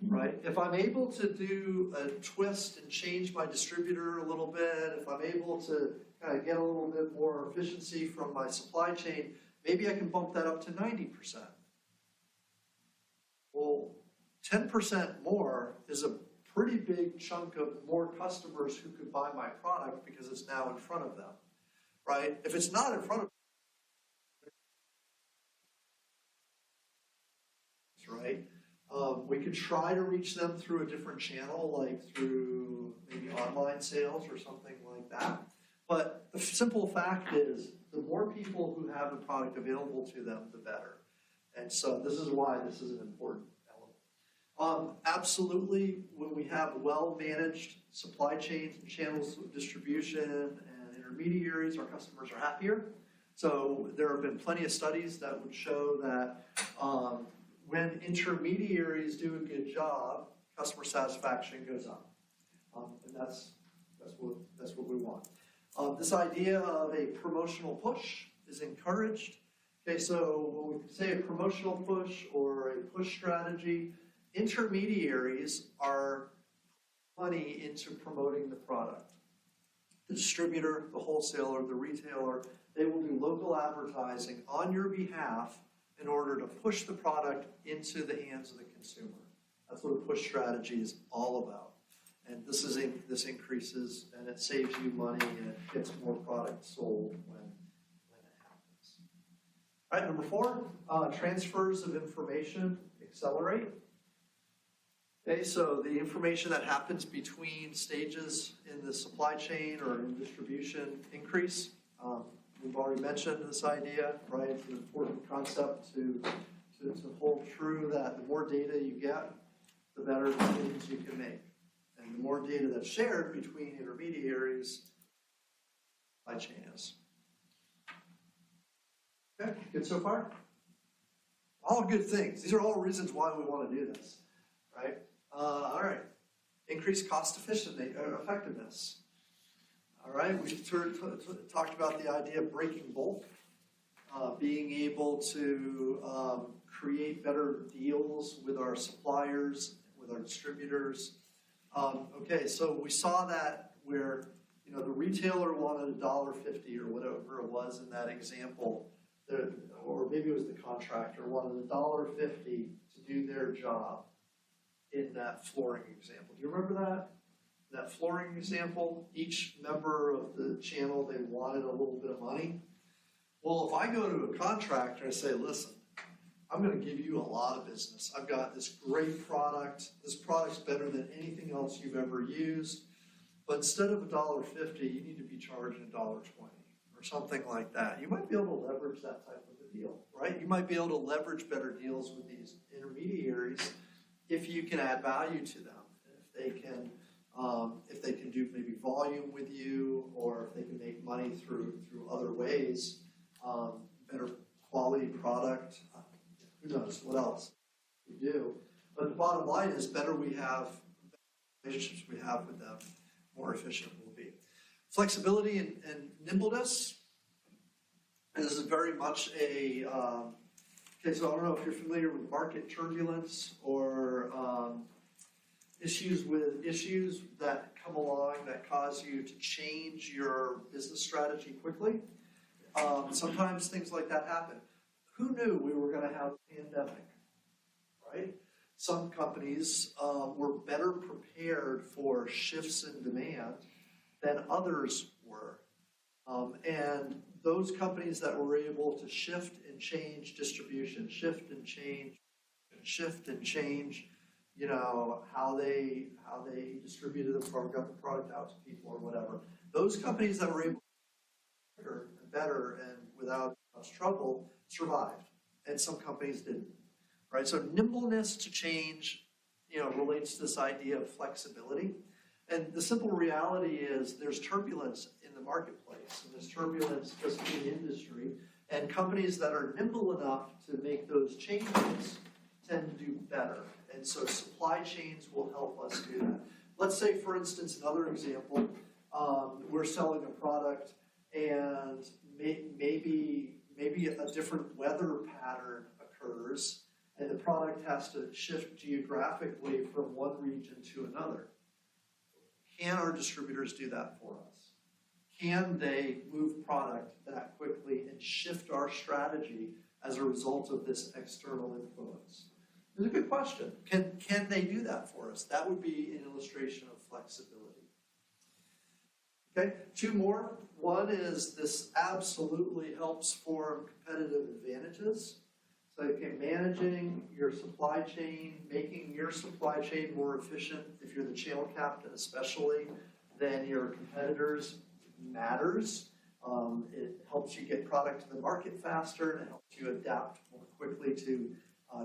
right? If I'm able to do a twist and change my distributor a little bit, if I'm able to kind of get a little bit more efficiency from my supply chain, maybe I can bump that up to 90%. Well, 10% more is a pretty big chunk of more customers who could buy my product because it's now in front of them, right? If it's not in front of them, right? We could try to reach them through a different channel, like through maybe online sales or something like that. But the simple fact is, the more people who have the product available to them, the better. And so this is why this is an important element. Absolutely, when we have well-managed supply chains and channels of distribution and intermediaries, our customers are happier. So there have been plenty of studies that would show that when intermediaries do a good job, customer satisfaction goes up. And that's what we want. This idea of a promotional push is encouraged. Okay, so when we say a promotional push or a push strategy, intermediaries are money into promoting the product. The distributor, the wholesaler, the retailer, they will do local advertising on your behalf in order to push the product into the hands of the consumer. That's what a push strategy is all about. And this increases and it saves you money and it gets more product sold when it happens. All right, number 4, transfers of information accelerate. Okay, so the information that happens between stages in the supply chain or in distribution increase. We've already mentioned this idea, right? It's an important concept to hold true that the more data you get, the better decisions you can make. And the more data that's shared between intermediaries, supply chain is. Okay, good so far? All good things. These are all reasons why we want to do this, right? All right. Increased cost effectiveness. All right, we talked about the idea of breaking bulk, being able to create better deals with our suppliers, with our distributors. Okay, so we saw that where, you know, the retailer wanted $1.50 or whatever it was in that example, or maybe it was the contractor wanted $1.50 to do their job in that flooring example. Do you remember that? That flooring example, each member of the channel, they wanted a little bit of money. Well, if I go to a contractor and say, listen, I'm going to give you a lot of business. I've got this great product. This product's better than anything else you've ever used. But instead of $1.50, you need to be charging $1.20 or something like that. You might be able to leverage that type of a deal, right? You might be able to leverage better deals with these intermediaries if you can add value to them. If they can do maybe volume with you, or if they can make money through other ways, better quality product, who knows what else we do. But the bottom line is, better we have relationships we have with them, more efficient we'll be. Flexibility and nimbleness. And this is very much a, okay, so I don't know if you're familiar with market turbulence or issues that come along that cause you to change your business strategy quickly. Sometimes things like that happen. Who knew we were going to have a pandemic, right? Some companies were better prepared for shifts in demand than others were. And those companies that were able to shift and change distribution, shift and change, you know, how they distributed the product, got the product out to people or whatever. Those companies that were able to quicker and better and without much trouble survived, and some companies didn't. Right? So nimbleness to change, you know, relates to this idea of flexibility. And the simple reality is there's turbulence in the marketplace, and there's turbulence just in the industry, and companies that are nimble enough to make those changes tend to do better. And so supply chains will help us do that. Let's say, for instance, another example, we're selling a product and maybe a different weather pattern occurs, and the product has to shift geographically from one region to another. Can our distributors do that for us? Can they move product that quickly and shift our strategy as a result of this external influence? It's a good question. Can they do that for us? That would be an illustration of flexibility. Okay, two more. One is this absolutely helps form competitive advantages. So okay, managing your supply chain, making your supply chain more efficient, if you're the channel captain especially, than your competitors matters. It helps you get product to the market faster, and it helps you adapt more quickly to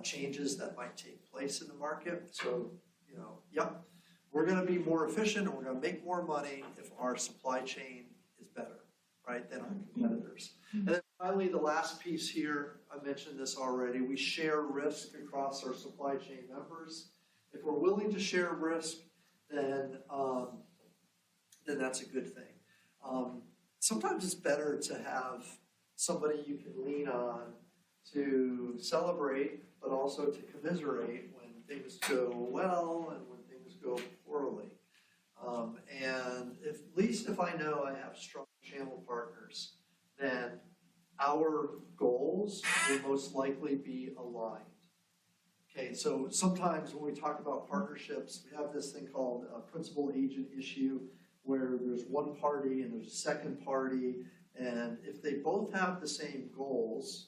changes that might take place in the market. So, you know, yep, we're going to be more efficient and we're going to make more money if our supply chain is better, right, than our competitors. And then finally, the last piece here, I mentioned this already, we share risk across our supply chain members. If we're willing to share risk, then that's a good thing. Sometimes it's better to have somebody you can lean on to celebrate, but also to commiserate when things go well and when things go poorly. And at least if I know I have strong channel partners, then our goals will most likely be aligned. Okay, so sometimes when we talk about partnerships, we have this thing called a principal agent issue, where there's one party and there's a second party, and if they both have the same goals,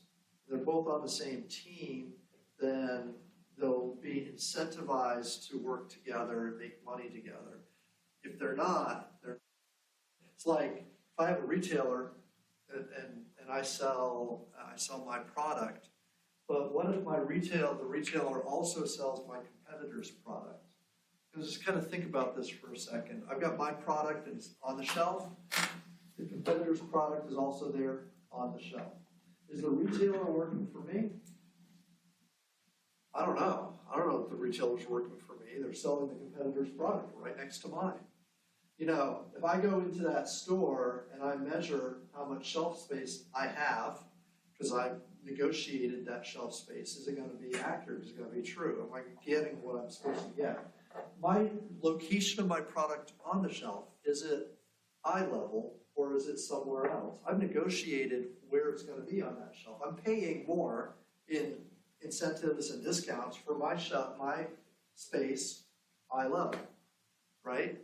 they're both on the same team, then they'll be incentivized to work together and make money together. If they're not, it's like if I have a retailer and I sell my product, but what if the retailer also sells my competitor's product? Just kind of think about this for a second. I've got my product and it's on the shelf. The competitor's product is also there on the shelf. Is the retailer working for me? I don't know. I don't know if the retailer's working for me. They're selling the competitor's product right next to mine. if I go into that store and I measure how much shelf space I have, because I've negotiated that shelf space, is it gonna be accurate, is it gonna be true, am I getting what I'm supposed to get? My location of my product on the shelf, is it eye level or is it somewhere else? I've negotiated where it's gonna be on that shelf. I'm paying more in incentives and discounts for my shelf, my space, eye level, right?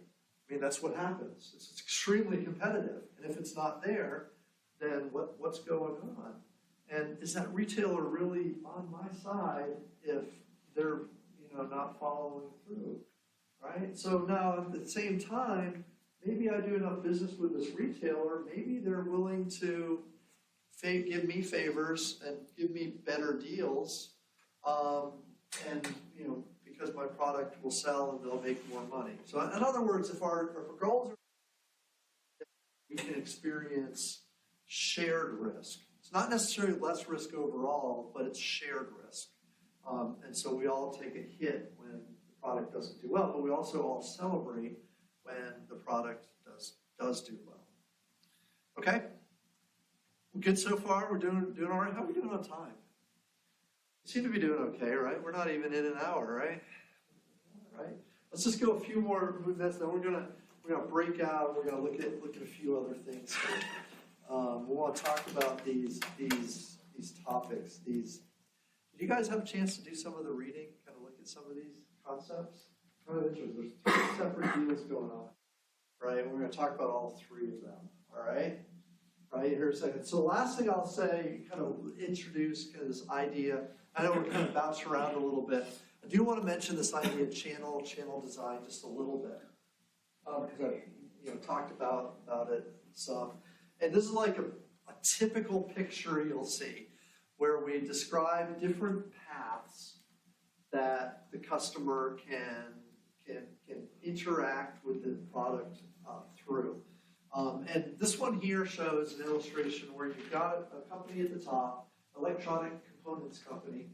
I mean, that's what happens. It's extremely competitive. And if it's not there, then what's going on? And is that retailer really on my side if they're, not following through, right? So now at the same time, maybe I do enough business with this retailer, maybe they're willing to give me favors and give me better deals, and because my product will sell and they'll make more money. So in other words, if our goals are, we can experience shared risk. It's not necessarily less risk overall, but it's shared risk. And so we all take a hit when the product doesn't do well, but we also all celebrate when the product does do well. Okay? We're good so far? We're doing all right? How are we doing on time? We seem to be doing okay, right? We're not even in an hour, right? Right? Let's just go a few more minutes, then we're gonna break out. We're gonna look at a few other things. We want to talk about these topics. Did you guys have a chance to do some of the reading? Kind of look at some of these concepts. Kind of interesting. There's two separate deals going on, right? We're going to talk about all three of them. All right. Right here a second. So the last thing I'll say, kind of introduce kind of this idea. I know we're kind of bouncing around a little bit. I do want to mention this idea of channel design just a little bit, because I talked about it some. And this is like a typical picture you'll see, where we describe different paths that the customer can interact with the product through. And this one here shows an illustration where you've got a company at the top, electronic components company.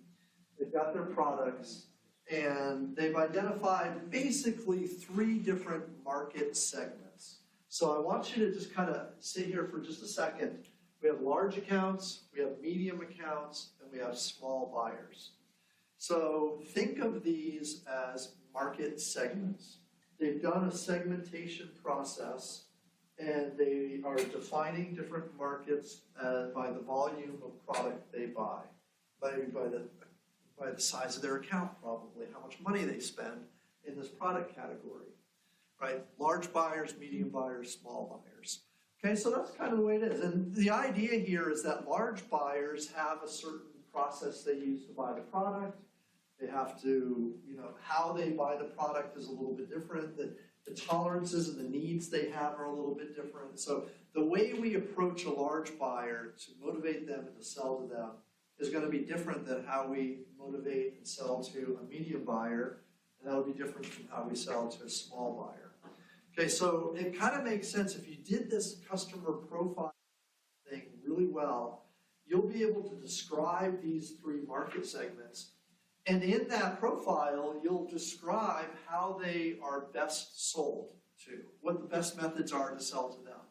They've got their products, and they've identified basically 3 different market segments. So I want you to just kind of sit here for just a second. We have large accounts, we have medium accounts, and we have small buyers. So think of these as market segments. They've done a segmentation process, and they are defining different markets by the volume of product they buy, by the size of their account probably, how much money they spend in this product category, right? Large buyers, medium buyers, small buyers. Okay, so that's kind of the way it is. And the idea here is that large buyers have a certain process they use to buy the product. They have to, how they buy the product is a little bit different. The tolerances and the needs they have are a little bit different. So the way we approach a large buyer to motivate them and to sell to them is going to be different than how we motivate and sell to a medium buyer, and that'll be different from how we sell to a small buyer. Okay, so it kind of makes sense if you did this customer profile thing really well, you'll be able to describe these 3 market segments. And in that profile, you'll describe how they are best sold to, what the best methods are to sell to them,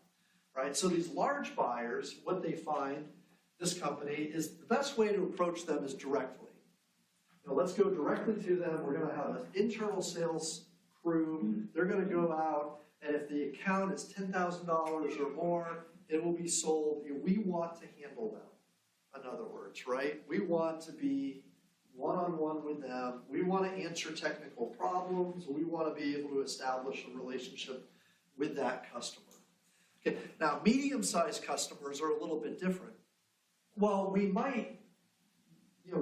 right? So these large buyers, what they find, this company, is the best way to approach them is directly. Let's go directly to them. We're going to have an internal sales crew. They're going to go out, and if the account is $10,000 or more, it will be sold. We want to handle them, in other words, right? We want to be one-on-one with them. We want to answer technical problems. We want to be able to establish a relationship with that customer. Okay. Now, medium-sized customers are a little bit different. Well, we might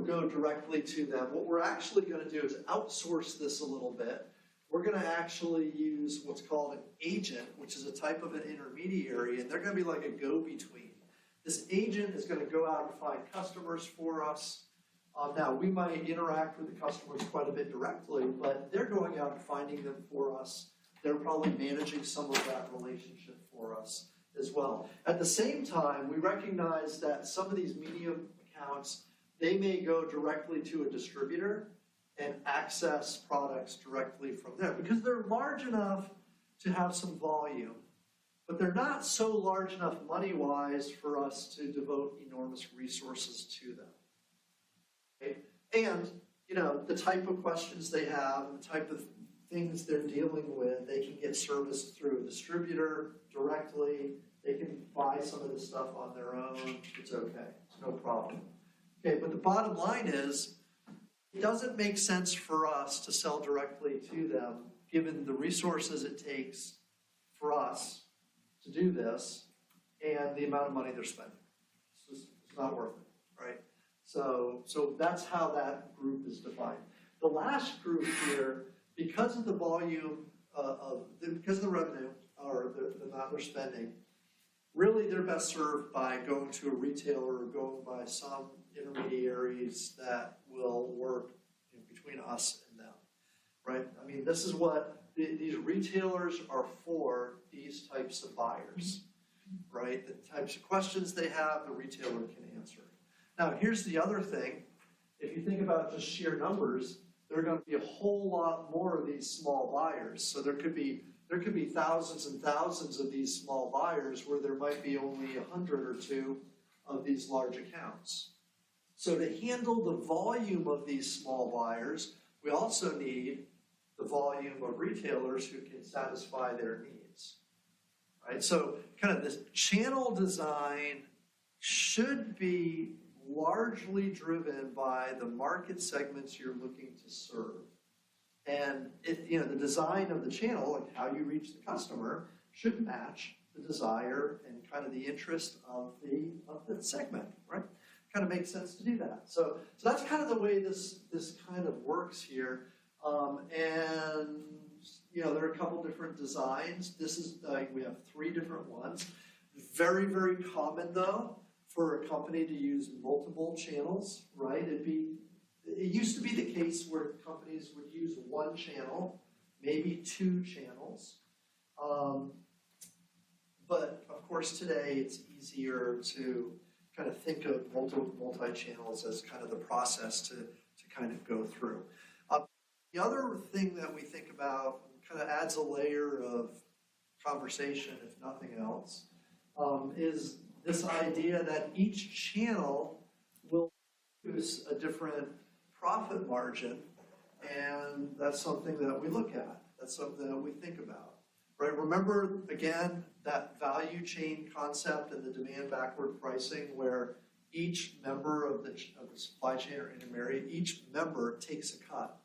go directly to them. What we're actually going to do is outsource this a little bit. We're going to actually use what's called an agent, which is a type of an intermediary, and they're going to be like a go-between. This agent is going to go out and find customers for us. Now, we might interact with the customers quite a bit directly, but they're going out and finding them for us. They're probably managing some of that relationship for us as well. At the same time, we recognize that some of these medium accounts, they may go directly to a distributor and access products directly from there because they're large enough to have some volume, but they're not so large enough money-wise for us to devote enormous resources to them. Okay? And, the type of questions they have, the type of things they're dealing with, they can get serviced through a distributor directly. They can buy some of this stuff on their own. It's okay. It's no problem. Okay, but the bottom line is, it doesn't make sense for us to sell directly to them, given the resources it takes for us to do this and the amount of money they're spending. It's not worth it, right? So that's how that group is defined. The last group here, because of the volume because of the revenue or the amount they're spending, really they're best served by going to a retailer or going by some intermediaries that will work between us and them, right? I mean, this is what these retailers are for, these types of buyers, right? The types of questions they have, the retailer can answer. Now, here's the other thing. If you think about just sheer numbers, there are going to be a whole lot more of these small buyers. So there could be thousands and thousands of these small buyers where there might be only 100 or 2 of these large accounts. So to handle the volume of these small buyers, we also need the volume of retailers who can satisfy their needs, right? So kind of this channel design should be largely driven by the market segments you're looking to serve. And the design of the channel, like how you reach the customer, should match the desire and kind of the interest of the segment, right? Kind of makes sense to do that. So that's kind of the way this kind of works here. And there are a couple different designs. This is we have 3 different ones. Very, very common though for a company to use multiple channels, right? It used to be the case where companies would use 1 channel, maybe 2 channels. But of course today it's easier to kind of think of multi-channels as kind of the process to kind of go through. The other thing that we think about kind of adds a layer of conversation, if nothing else, is this idea that each channel will produce a different profit margin, and that's something that we look at. That's something that we think about, right? Remember, again, that value chain concept and the demand backward pricing where each member of the supply chain or intermediary, each member takes a cut.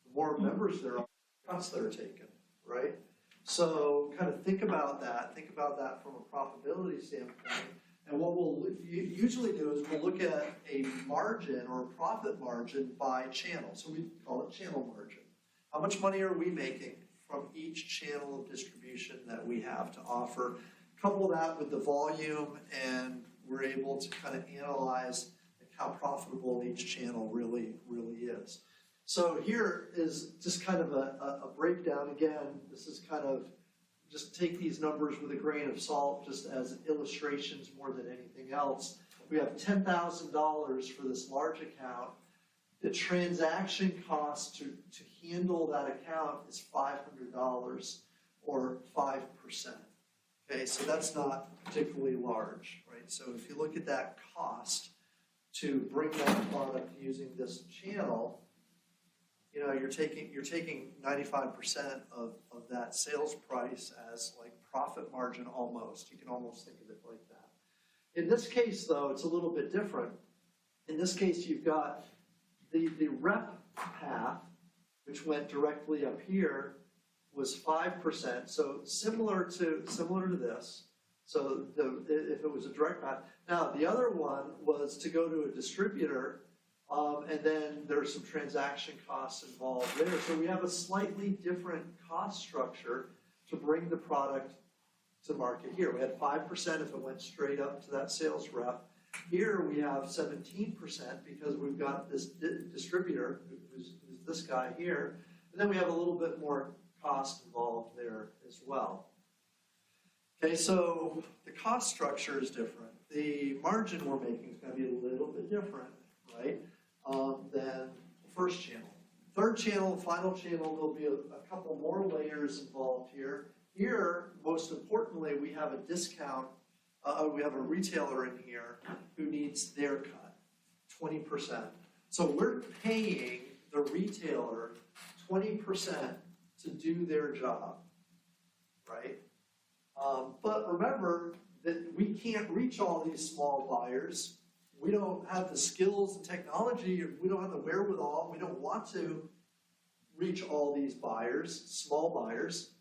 The more members there are, the cuts that are taken, right? So kind of think about that from a profitability standpoint. And what we'll usually do is we'll look at a margin or a profit margin by channel. So we call it channel margin. How much money are we making from each channel of distribution that we have to offer? Couple that with the volume, and we're able to kind of analyze how profitable each channel really is. So here is just kind of a breakdown. Again, this is kind of just take these numbers with a grain of salt, just as illustrations more than anything else. We have $10,000 for this large account. The transaction cost to handle that account is $500 or 5%. Okay, so that's not particularly large, right? So if you look at that cost to bring that product using this channel, you're taking 95% of that sales price as like profit margin almost. You can almost think of it like that. In this case, though, it's a little bit different. In this case, you've got the rep path, which went directly up here, was 5%. So similar to this. So if it was a direct path. Now, the other one was to go to a distributor. And then there's some transaction costs involved there. So we have a slightly different cost structure to bring the product to market here. We had 5% if it went straight up to that sales rep. Here we have 17% because we've got this distributor, who's this guy here. And then we have a little bit more cost involved there as well. Okay, so the cost structure is different. The margin we're making is going to be a little bit different, right? Than the first channel. Third channel, final channel, there'll be a couple more layers involved here. Here, most importantly, we have a discount, we have a retailer in here who needs their cut, 20%. So we're paying the retailer 20% to do their job, right? But remember that we can't reach all these small buyers. We don't have the skills and technology, or we don't have the wherewithal, we don't want to reach all these buyers, the small buyers.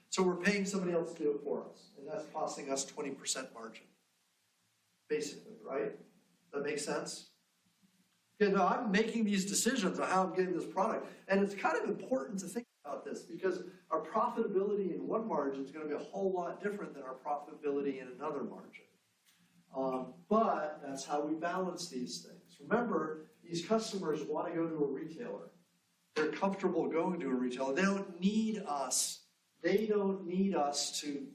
So we're paying somebody else to do it for us, and that's costing us 20% margin, basically, right? That makes sense? You know, I'm making these decisions on how I'm getting this product, and it's kind of important to think about this because our profitability in one margin is going to be a whole lot different than our profitability in another margin. But that's how we balance these things. Remember, these customers want to go to a retailer. They're comfortable going to a retailer. They don't need us. They don't need us to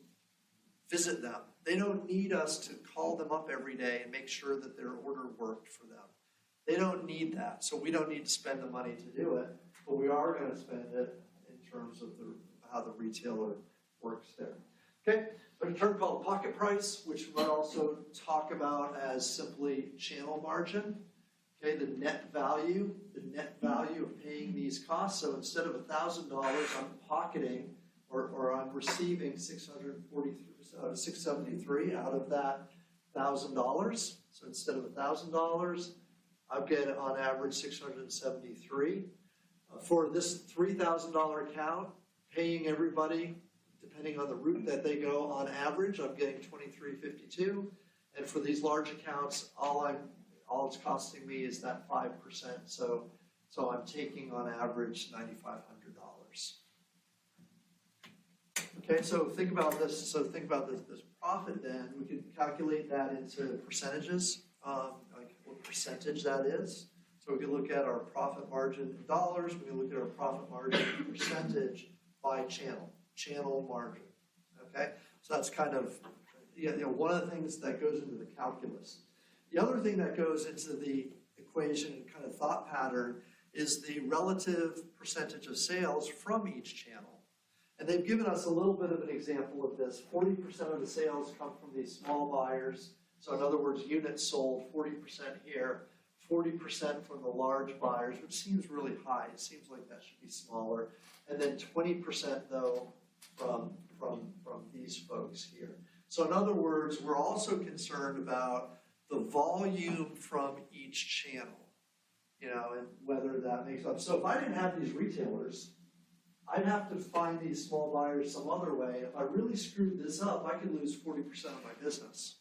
visit them. They don't need us to call them up every day and make sure that their order worked for them. They don't need that, so we don't need to spend the money to do it, but we are going to spend it in terms of how the retailer works there. Okay, there's a term called pocket price, which we might also talk about as simply channel margin. Okay, the net value of paying these costs. So instead of $1,000, I'm pocketing or I'm receiving $673 out of that $1,000. So instead of $1,000, I'll get on average $673. For this $3,000 account, paying everybody, depending on the route that they go, on average, I'm getting $23.52. And for these large accounts, all it's costing me is that 5%. So I'm taking on average $9,500. Okay, so think about this. This profit. Then we can calculate that into percentages, like what percentage that is. So we can look at our profit margin in dollars. We can look at our profit margin percentage by channel margin. Okay, so that's kind of one of the things that goes into the calculus. The other thing that goes into the equation and kind of thought pattern is the relative percentage of sales from each channel. And they've given us a little bit of an example of this. 40% of the sales come from these small buyers. So in other words, units sold, 40% here, 40% from the large buyers, which seems really high. It seems like that should be smaller. And then 20% though from these folks here. So in other words, we're also concerned about the volume from each channel, and whether that makes sense. So if I didn't have these retailers, I'd have to find these small buyers some other way. If I really screwed this up, I could lose 40% of my business.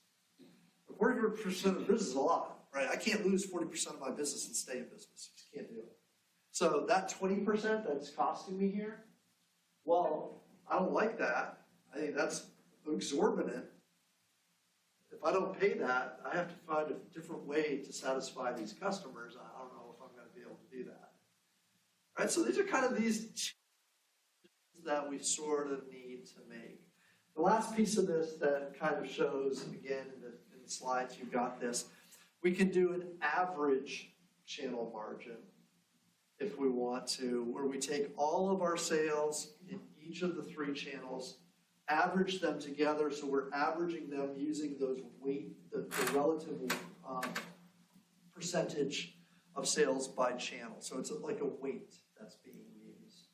40% of the business is a lot, right? I can't lose 40% of my business and stay in business. Just can't do it. So that 20% that's costing me here, well, I don't like that. I think that's exorbitant. If I don't pay that, I have to find a different way to satisfy these customers. I don't know if I'm going to be able to do that. All right, so these are kind of these changes that we sort of need to make. The last piece of this that kind of shows, again, in the slides, you've got this. We can do an average channel margin if we want to, where we take all of our sales in each of the three channels, average them together, so we're averaging them using those the relative percentage of sales by channel. So it's like a weight that's being used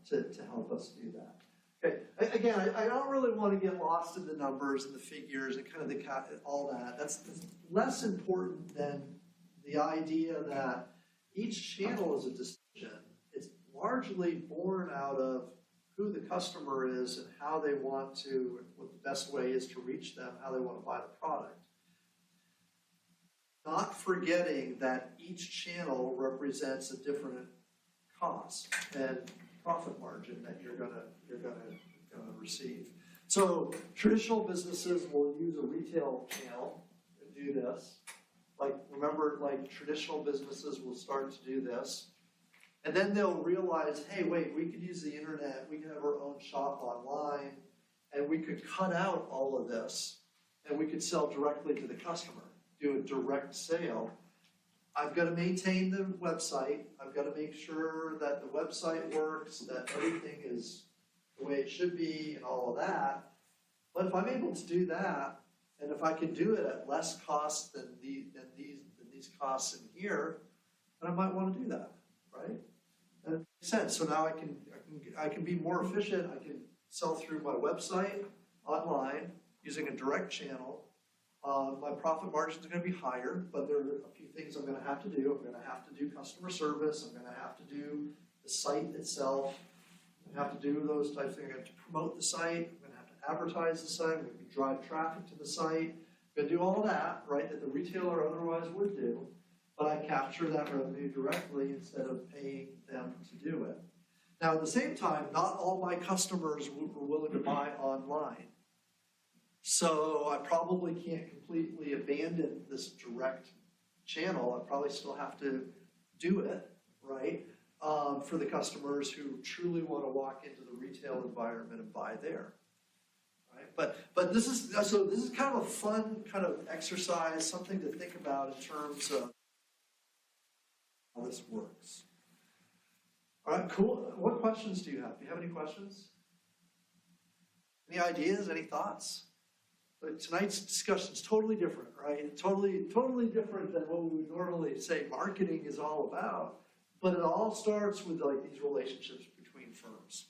to help us do that. Okay, again, I don't really want to get lost in the numbers and the figures and kind of all that. That's less important than the idea that each channel is a decision. It's largely born out of who the customer is and how they want to, what the best way is to reach them, how they want to buy the product. Not forgetting that each channel represents a different cost and profit margin that you're gonna receive. So traditional businesses will use a retail channel to do this. Remember, traditional businesses will start to do this. And then they'll realize, hey, wait, we could use the internet, we could have our own shop online, and we could cut out all of this, and we could sell directly to the customer, do a direct sale. I've got to maintain the website. I've got to make sure that the website works, that everything is the way it should be and all of that. But if I'm able to do that, and if I can do it at less cost than these costs in here, then I might want to do that, right? That makes sense. So now I can be more efficient. I can sell through my website, online, using a direct channel. My profit margin is going to be higher, but there are a few things I'm going to have to do. I'm going to have to do customer service. I'm going to have to do the site itself. I'm going to have to do those types of things. I'm going to promote the site. I'm going to have to advertise the site. I'm going to drive traffic to the site. I'm going to do all that, right, that the retailer otherwise would do, but I capture that revenue directly instead of paying them to do it. Now, at the same time, not all my customers were willing to buy online. So I probably can't completely abandon this direct channel. I probably still have to do it, right, for the customers who truly want to walk into the retail environment and buy there. Right? But this is kind of a fun kind of exercise, something to think about in terms of how this works. All right, cool. What questions do you have? Do you have any questions? Any ideas? Any thoughts? But tonight's discussion is totally different, right? Totally different than what we would normally say marketing is all about. But it all starts with like these relationships between firms.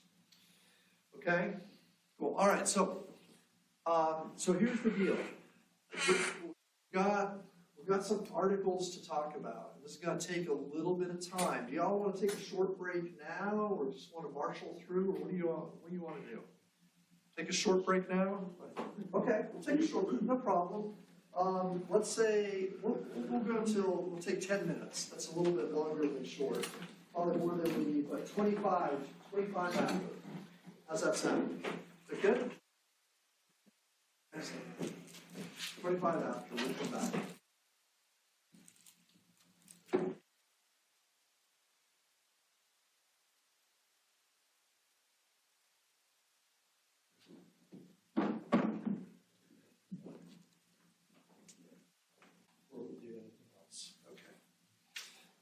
Okay? Cool. All right, so here's the deal. We've got some articles to talk about. This is going to take a little bit of time. Do y'all want to take a short break now, or just want to marshal through, or what do you want to do? Take a short break now? Okay, we'll take a short break, no problem. Let's say we'll go until we'll take 10 minutes. That's a little bit longer than short. Probably more than we need, but 25 after. How's that sound? Is that good? Excellent. 25 after, we'll come back.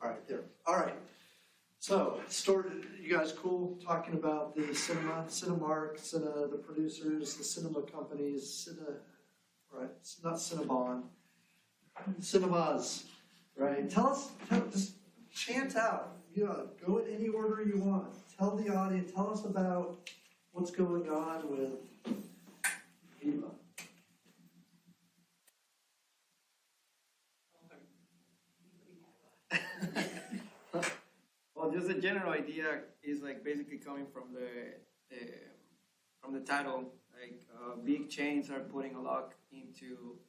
All right, there. All right. So, you guys cool talking about the cinema, Cinemark, the producers, the cinema companies, right? It's not Cinnabon, cinemas, right? Just chant out. Go in any order you want. Tell the audience, tell us about what's going on with Viva. Well, just the general idea is like basically coming from the title. Like big chains are putting a lot into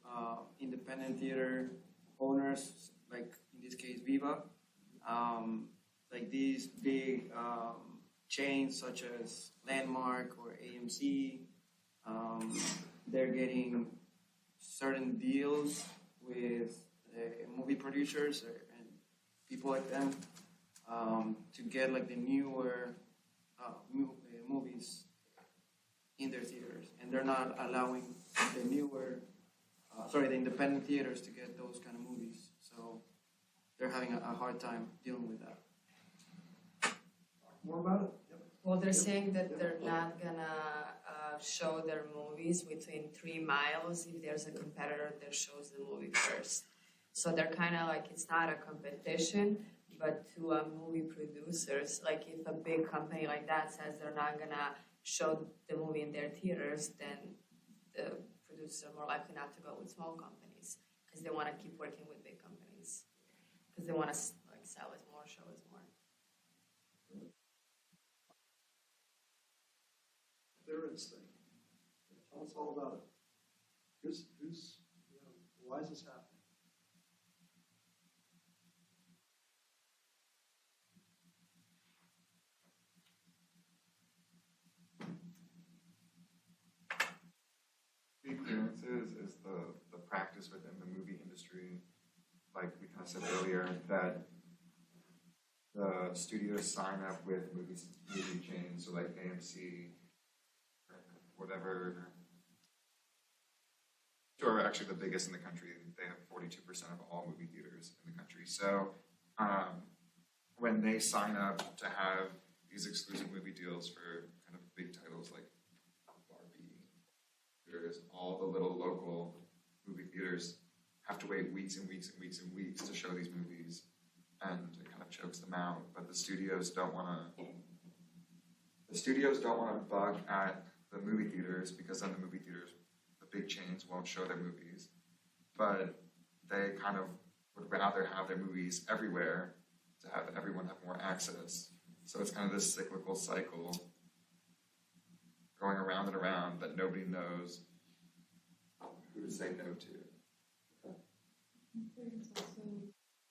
independent theater owners, like in this case Viva. Like these big chains such as Landmark or AMC, they're getting certain deals with movie producers and people like them. To get like the newer movies in their theaters, and they're not allowing the independent theaters to get those kind of movies. So they're having a hard time dealing with that. More about it? Yep. Well, they're saying that they're not gonna show their movies within 3 miles if there's a competitor that shows the movie first. So they're kind of like, it's not a competition, but to movie producers, like if a big company like that says they're not gonna show the movie in their theaters, then the producers are more likely not to go with small companies because they want to keep working with big companies because they want to like sell it more, show it more. Their instinct. Tell us all about it. Why is this happening? Clearances is the practice within the movie industry, like we kind of said earlier, that the studios sign up with movie chains, so like AMC, whatever, who are actually the biggest in the country. They have 42% of all movie theaters in the country. So when they sign up to have these exclusive movie deals for kind of big titles like all the little local movie theaters have to wait weeks and weeks and weeks and weeks to show these movies, and it kind of chokes them out. But the studios don't want to bug at the movie theaters, because then the movie theaters, the big chains, won't show their movies. But they kind of would rather have their movies everywhere to have everyone have more access. So it's kind of this cyclical cycle going around and around that nobody knows who to say no to. There's also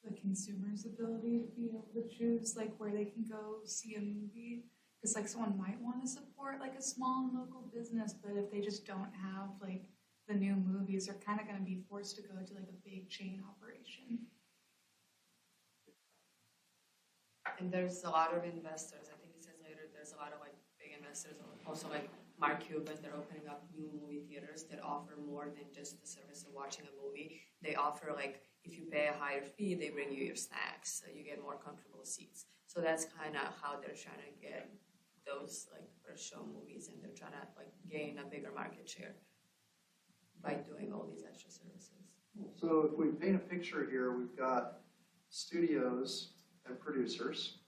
the consumer's ability to be able to choose like where they can go see a movie. Because like someone might want to support like a small local business, but if they just don't have like the new movies, they're kind of going to be forced to go to like a big chain operation. And there's a lot of investors, I think it says later, there's a lot of like big investors, also like Mark Cuban, they're opening up new movie theaters that offer more than just the service of watching a movie. They offer like, if you pay a higher fee, they bring you your snacks, so you get more comfortable seats. So that's kind of how they're trying to get those like first show movies, and they're trying to like gain a bigger market share by doing all these extra services. So if we paint a picture here, we've got studios and producers.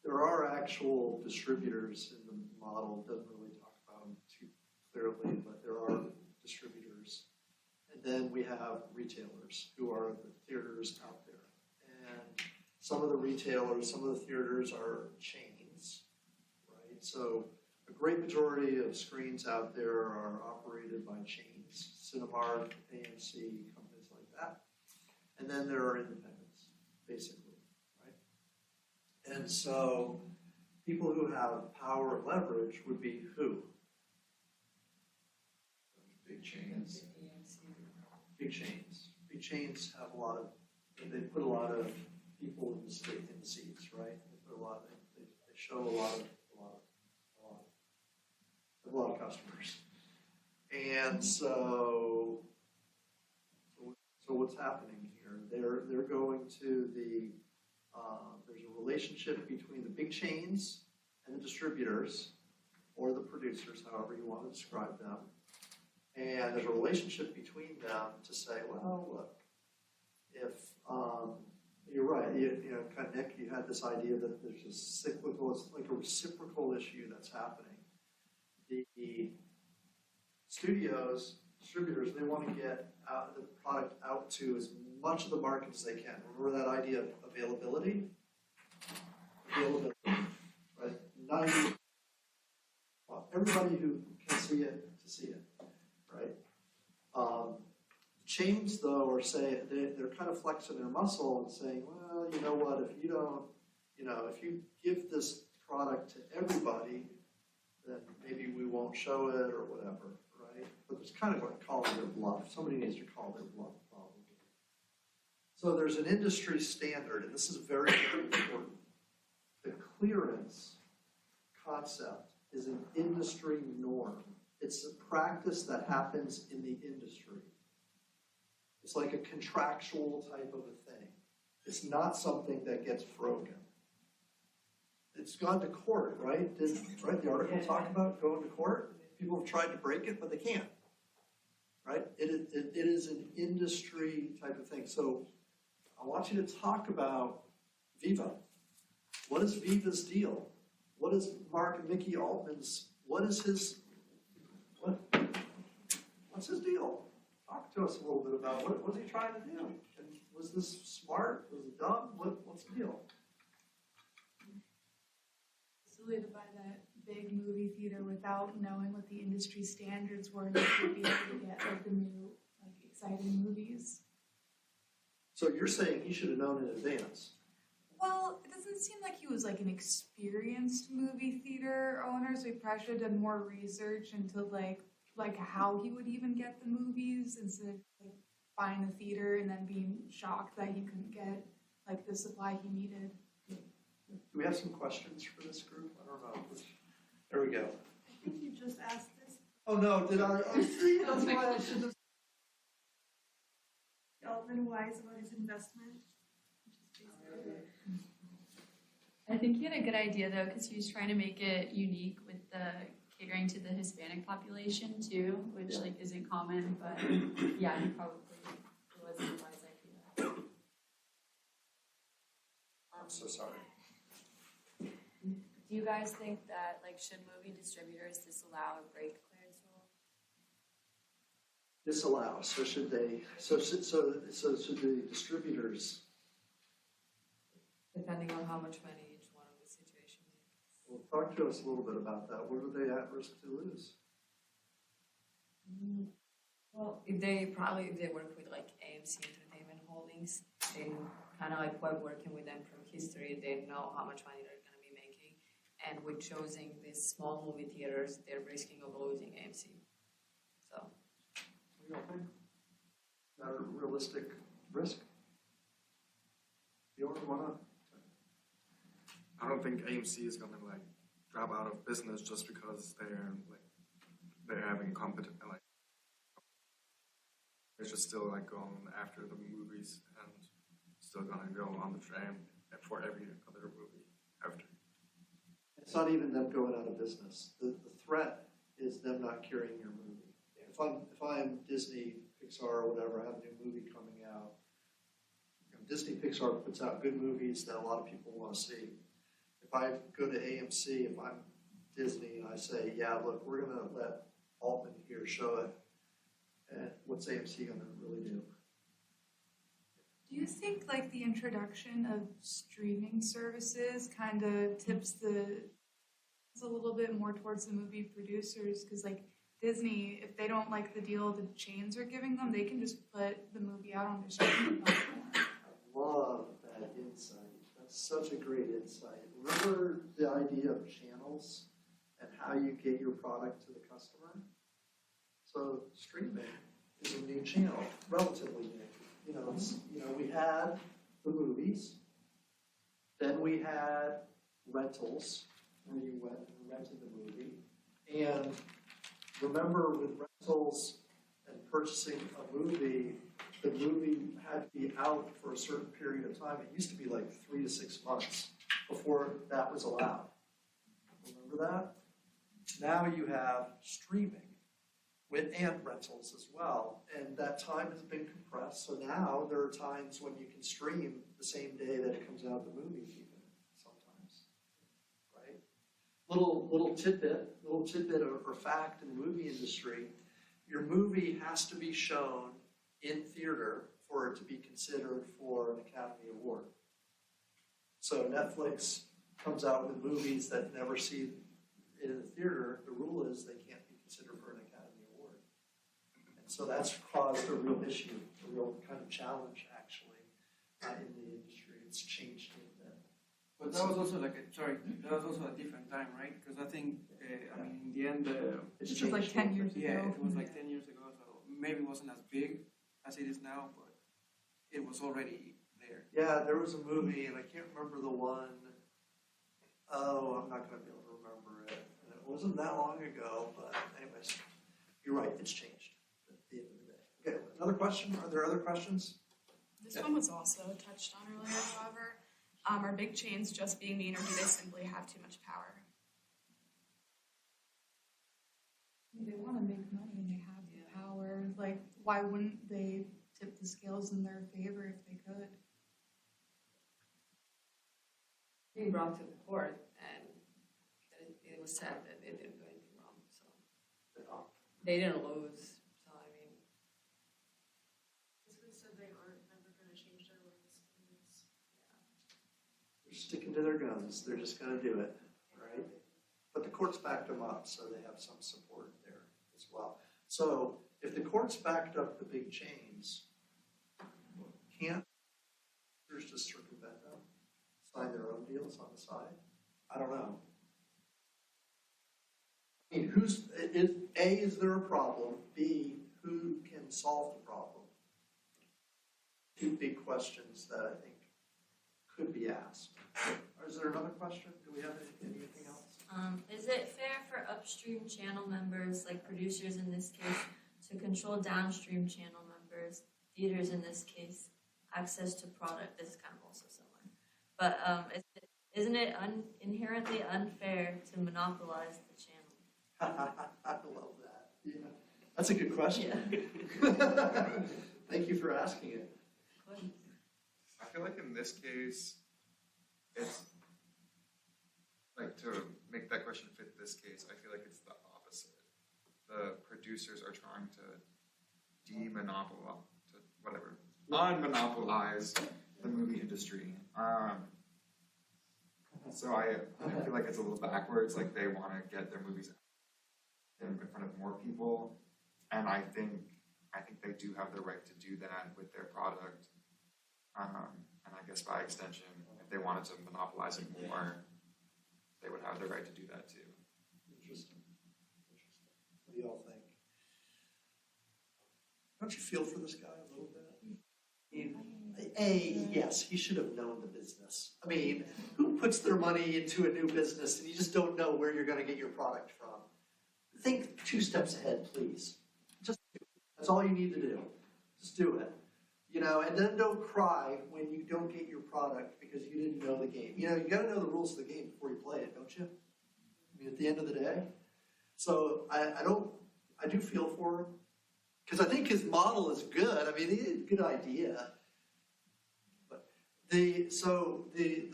There are actual distributors in the model. It doesn't really talk about them too clearly, but there are distributors. And then we have retailers, who are the theaters out there. And some of the retailers, some of the theaters are chains, right? So a great majority of screens out there are operated by chains, Cinemark, AMC, companies like that. And then there are independents, basically. And so people who have power and leverage would be who? Big chains. Big chains. Big chains have a lot of, they put a lot of people in the seats, right? They put a lot, they show a lot of customers. And so what's happening here? They're going to the, there's a relationship between the big chains and the distributors, or the producers, however you want to describe them. And there's a relationship between them to say, well, look, if you're right, you know, kind of Nick, you had this idea that there's a cyclical, it's like a reciprocal issue that's happening. The distributors, they want to get the product out to as much of the market as they can. Remember that idea of availability? Availability, right? Everybody who can see it, to see it, right? Chains, though, are saying, they're kind of flexing their muscle and saying, well, you know what, if you don't, you know, if you give this product to everybody, then maybe we won't show it or whatever, right? But it's kind of like calling their bluff. Somebody needs to call their bluff, probably. So there's an industry standard, and this is very, very important. The clearance concept is an industry norm. It's a practice that happens in the industry. It's like a contractual type of a thing. It's not something that gets broken. It's gone to court, right? Did the article talk about going to court? People have tried to break it, but they can't, right? It is an industry type of thing. So I want you to talk about Viva. What is Viva's deal? What is Mark and Mickey Altman's, what's his deal? Talk to us a little bit about what's he trying to do? And was this smart? Was it dumb? What's the deal? To buy that big movie theater without knowing what the industry standards were, and to be able to get like the new, like exciting movies. So you're saying he should have known in advance? Well, it doesn't seem like he was like an experienced movie theater owner, so he probably should have done more research into like how he would even get the movies instead of like buying a theater and then being shocked that he couldn't get like the supply he needed. Do we have some questions for this group? I don't know. There we go. I think you just asked this. Oh no, did I? Oh, see, that's why I should have. Alvin Wise about his investment. I think he had a good idea though, because he was trying to make it unique with the catering to the Hispanic population too, which Yeah. like isn't common, but yeah, he probably it was a wise idea. I'm so sorry. Do you guys think that like should movie distributors disallow a break clearance rule? Disallow, so should they, so should the distributors, Depending on how much money each one of the situation makes. well, talk to us a little bit about that. What are they at risk to lose? Well, if they work with like AMC Entertainment Holdings, they kind of like by working with them from history, they know how much money they're gonna be making. And with choosing these small movie theaters, they're risking of losing AMC. So, What do you think? Not a realistic risk? Bjorn, why not? I don't think AMC is gonna like drop out of business just because they're having competent like they're just still like going after the movies and still gonna go on the train for every other movie after. It's not even them going out of business. The threat is them not carrying your movie. If I'm Disney, Pixar, or whatever, I have a new movie coming out. Disney, Pixar puts out good movies that a lot of people want to see. If I go to AMC, if I'm Disney and I say, yeah, look, we're gonna let Altman here show it, and what's AMC gonna really do? Do you think like the introduction of streaming services kind of tips a little bit more towards the movie producers? Because like Disney, if they don't like the deal the chains are giving them, they can just put the movie out on their streaming platform. I love that insight. That's such a great insight. Remember the idea of channels and how you get your product to the customer? So streaming is a new channel, relatively new. We had the movies, then we had rentals, where you went and rented the movie. And remember with rentals and purchasing a movie, the movie had to be out for a certain period of time. It used to be like 3 to 6 months before that was allowed. Remember that? Now you have streaming and rentals as well, and that time has been compressed. So now there are times when you can stream the same day that it comes out of the movies, even sometimes, right? Little tidbit or fact in the movie industry: your movie has to be shown in theater for it to be considered for an Academy Award. So Netflix comes out with movies that never see it in the theater. The rule is they can't be considered for an Academy Award. And so that's caused a real issue, a real kind of challenge, actually, in the industry. It's changed a little bit. But that was also that was also a different time, right? Because I think, in the end, It's This was like changed 10 years ago. yeah, it was like 10 years ago, so maybe it wasn't as big as it is now, but it was already there. Yeah, there was a movie, and I can't remember the one. Oh, I'm not going to be able to remember it. And it wasn't that long ago, but anyways, you're right, it's changed at the end of the day. Okay, another question? Are there other questions? This one was also touched on earlier, however. Are big chains just being mean, or do they simply have too much power? They want to make money and they have the power. Like, why wouldn't they tip the scales in their favor if they could? being brought to the court, and it was said that they didn't do anything wrong, so they didn't lose. So I mean, Basically said they aren't never gonna change their ways. They're sticking to their guns. They're just going to do it, right? But the courts backed them up, so they have some support there as well. So if the courts backed up the big chains, can't there's just circumvent them, sign their own deals on the side? I don't know. I mean, is there a problem? B, who can solve the problem? Two big questions that I think could be asked. Is there another question? Do we have anything else? Is it fair for upstream channel members, like producers in this case, to control downstream channel members, theaters in this case, access to product? This is kind of also similar. But isn't it inherently unfair to monopolize the channel? I love that. Yeah. That's a good question. Thank you for asking it. I feel like in this case, it's like to make that question fit this case, I feel like it's the opposite. The producers are trying to unmonopolize the movie industry. So I feel like it's a little backwards, like they want to get their movies in front of more people, and I think they do have the right to do that with their product. And I guess by extension, if they wanted to monopolize it more, they would have the right to do that too. Interesting. What do y'all think? Don't you feel for this guy a little bit? Yes, he should have known the business. I mean, who puts their money into a new business and you just don't know where you're going to get your product from? Think 2 steps ahead, please. Just do it. That's all you need to do. Just do it. You know, and then don't cry when you don't get your product because you didn't know the game. You know, you got to know the rules of the game before you play it, don't you? I mean, at the end of the day. So I do feel for him because I think his model is good. I mean, he had a good idea. But the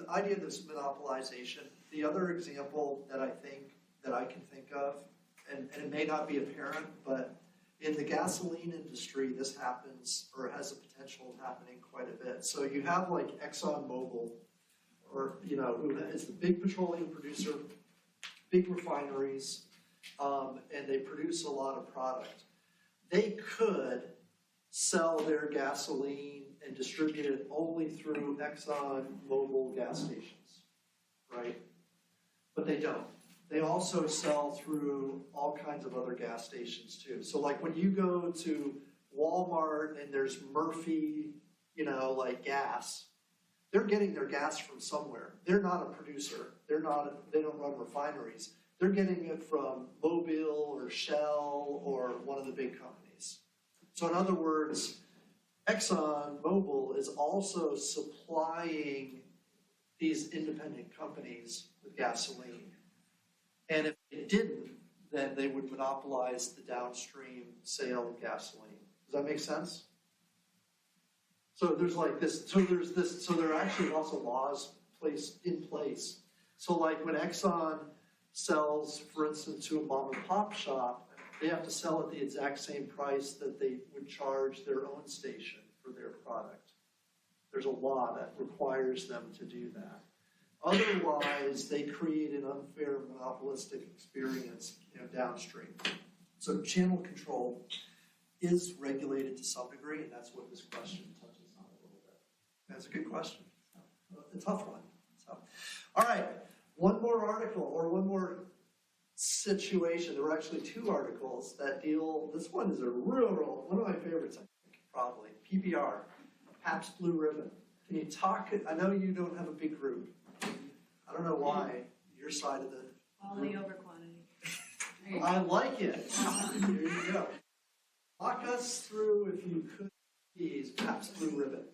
idea of this monopolization, the other example that I can think of, and it may not be apparent, but in the gasoline industry, this happens or has the potential of happening quite a bit. So you have like ExxonMobil, or who is the big petroleum producer, big refineries, and they produce a lot of product. They could sell their gasoline and distribute it only through ExxonMobil gas stations, right? But they don't. They also sell through all kinds of other gas stations too. So like when you go to Walmart and there's Murphy, like gas, they're getting their gas from somewhere. They're not a producer. They don't run refineries. They're getting it from Mobil or Shell or one of the big companies. So in other words, ExxonMobil is also supplying these independent companies with gasoline. And if they didn't, then they would monopolize the downstream sale of gasoline. Does that make sense? So there's like this, so there are actually also laws in place. So like when Exxon sells, for instance, to a mom and pop shop, they have to sell at the exact same price that they would charge their own station for their product. There's a law that requires them to do that. Otherwise, they create an unfair monopolistic experience downstream. So channel control is regulated to some degree, and that's what this question touches on a little bit. That's a good question. A tough one. So, all right, one more article or one more situation. There were actually 2 articles that deal, this one is one of my favorites, I think, probably. PBR, Pabst Blue Ribbon. Can you talk, I know you don't have a big group. I don't know why your side of the Quality over quantity. I like it. There you go. Walk us through, if you could, please, Pabst Blue Ribbon.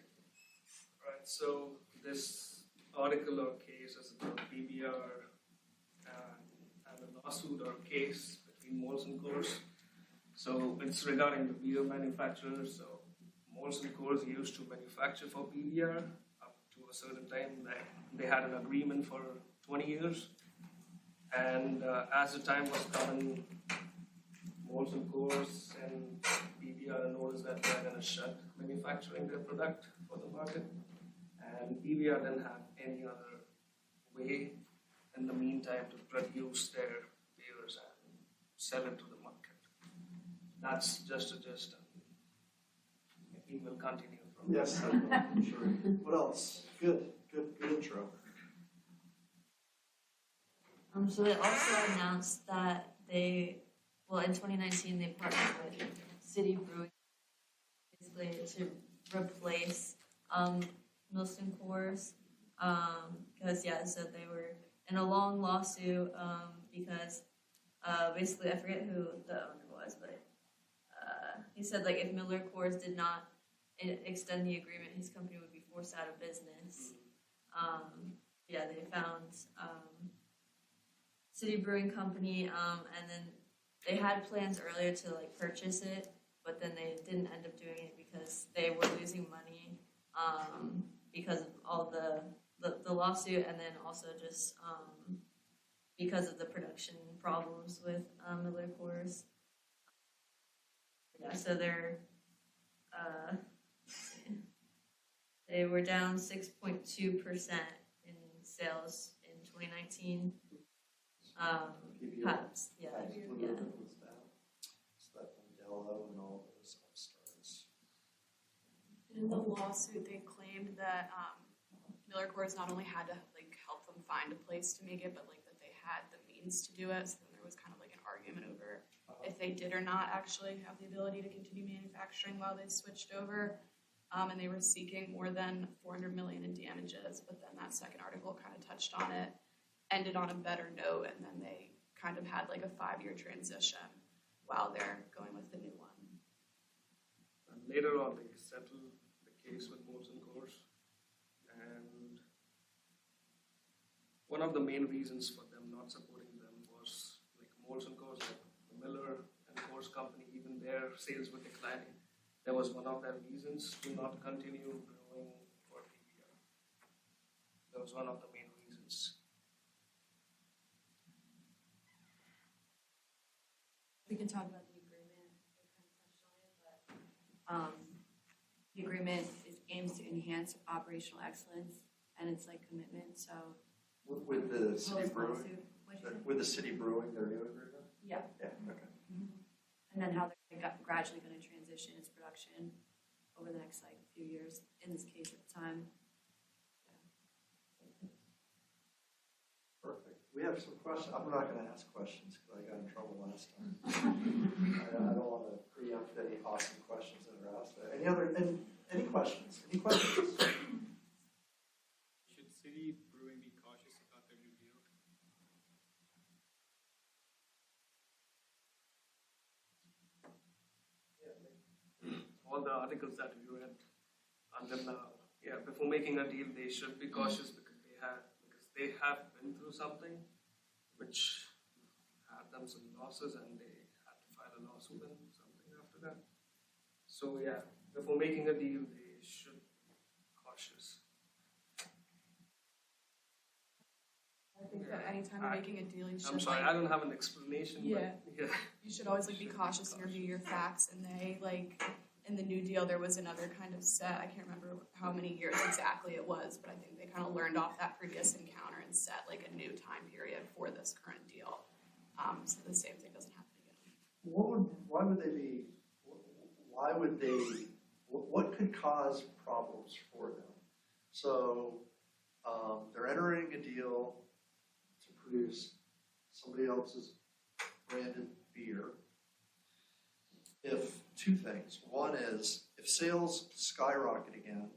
Right, so this article or case is about PBR and a lawsuit or case between Molson Coors. So it's regarding the beer manufacturers. So Molson Coors used to manufacture for PBR up to a certain time. They had an agreement for 20 years. And as the time was coming, Molson Coors and PBR noticed that they're going to shut manufacturing their product for the market. And PBR didn't have any other way in the meantime to produce their beers and sell it to the market. That's just a gist. We will continue from Yes, I'm sure. What else? Good intro. So they also announced that in 2019 they partnered with City Brewing basically to replace Molson Coors because so they were in a long lawsuit because basically I forget who the owner was, but he said like if Miller Coors did not extend the agreement, his company would be forced out of business. They found City Brewing Company, and then they had plans earlier to like purchase it, but then they didn't end up doing it because they were losing money because of all the lawsuit, and then also just because of the production problems with Miller Coors. Yeah, so they were down 6.2% in sales in 2019. Pabst, yeah. Blue Ribbon was down. So that Modelo and all those upstarts. In the lawsuit, they claimed that Miller Coors not only had to like help them find a place to make it, but like that they had the means to do it. So then there was kind of like an argument over if they did or not actually have the ability to continue manufacturing while they switched over. And they were seeking more than $400 million in damages. But then that second article kind of touched on it, ended on a better note, and then they kind of had like a 5-year transition while they're going with the new one. And later on, they settled the case with Molson Coors. And one of the main reasons for them not supporting them was like Molson Coors, like the Miller and Coors company, even their sales were declining. That was one of their reasons to not continue growing for PBR. That was one of the main reasons. We can talk about the agreement. We kind of touched on it, but the agreement aims to enhance operational excellence and its like commitment. So With the city brewing, lawsuit, what'd you say? with the city brewing, their new agreement? Yeah. Yeah, okay. And then how they're gradually going to transition its production over the next like few years. In this case, at the time. Perfect. We have some questions. I'm not gonna ask questions because I got in trouble last time. I don't want to preempt any awesome questions that are asked. Any questions? Any questions? Should City Brewing be cautious about their new deal? All the articles that we read until now, yeah, before making a deal, they should be cautious because they have been through something which had them some losses, and they had to file a lawsuit and something after that. So yeah, before making a deal, they should be cautious. I think that anytime you're making a deal, you should I'm sorry, I don't have an explanation. Yeah. But yeah. You should always like be cautious and review your facts. And they like in the New Deal, there was another kind of set. I can't remember how many years exactly it was, but I think they kind of learned off that previous encounter and set like a new time period for this current deal. So the same thing doesn't happen again. What could cause problems for them? So they're entering a deal to produce somebody else's branded beer. If two things. One is, if sales skyrocket again,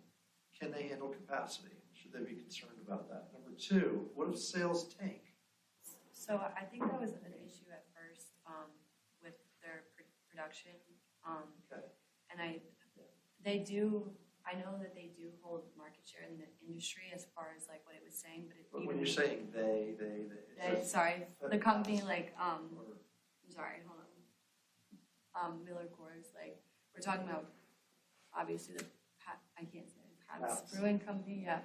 can they handle capacity? Should they be concerned about that? Number two, what if sales tank? So I think that was an issue at first with their production. Okay. And I know that they do hold market share in the industry as far as like what it was saying, But when you're saying they. The company like I'm sorry, hold on. Miller Coors, like we're talking about obviously I can't say Pabst Brewing Company, yeah.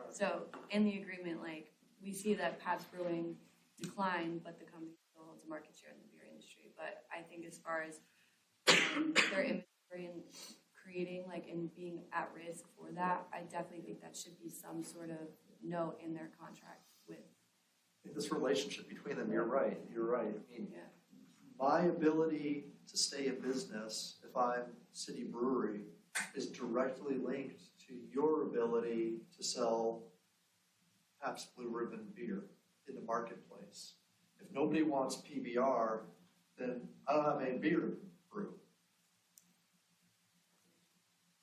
So in the agreement, like we see that Pabst Brewing declined, but the company still holds a market share in the beer industry. But I think as far as their inventory and creating like and being at risk for that, I definitely think that should be some sort of note in their contract with. This relationship between them, you're right. I mean, Yeah. my ability to stay in business, if I'm City Brewery, is directly linked to your ability to sell Pabst Blue Ribbon beer in the marketplace. If nobody wants PBR, then I don't have any beer to brew.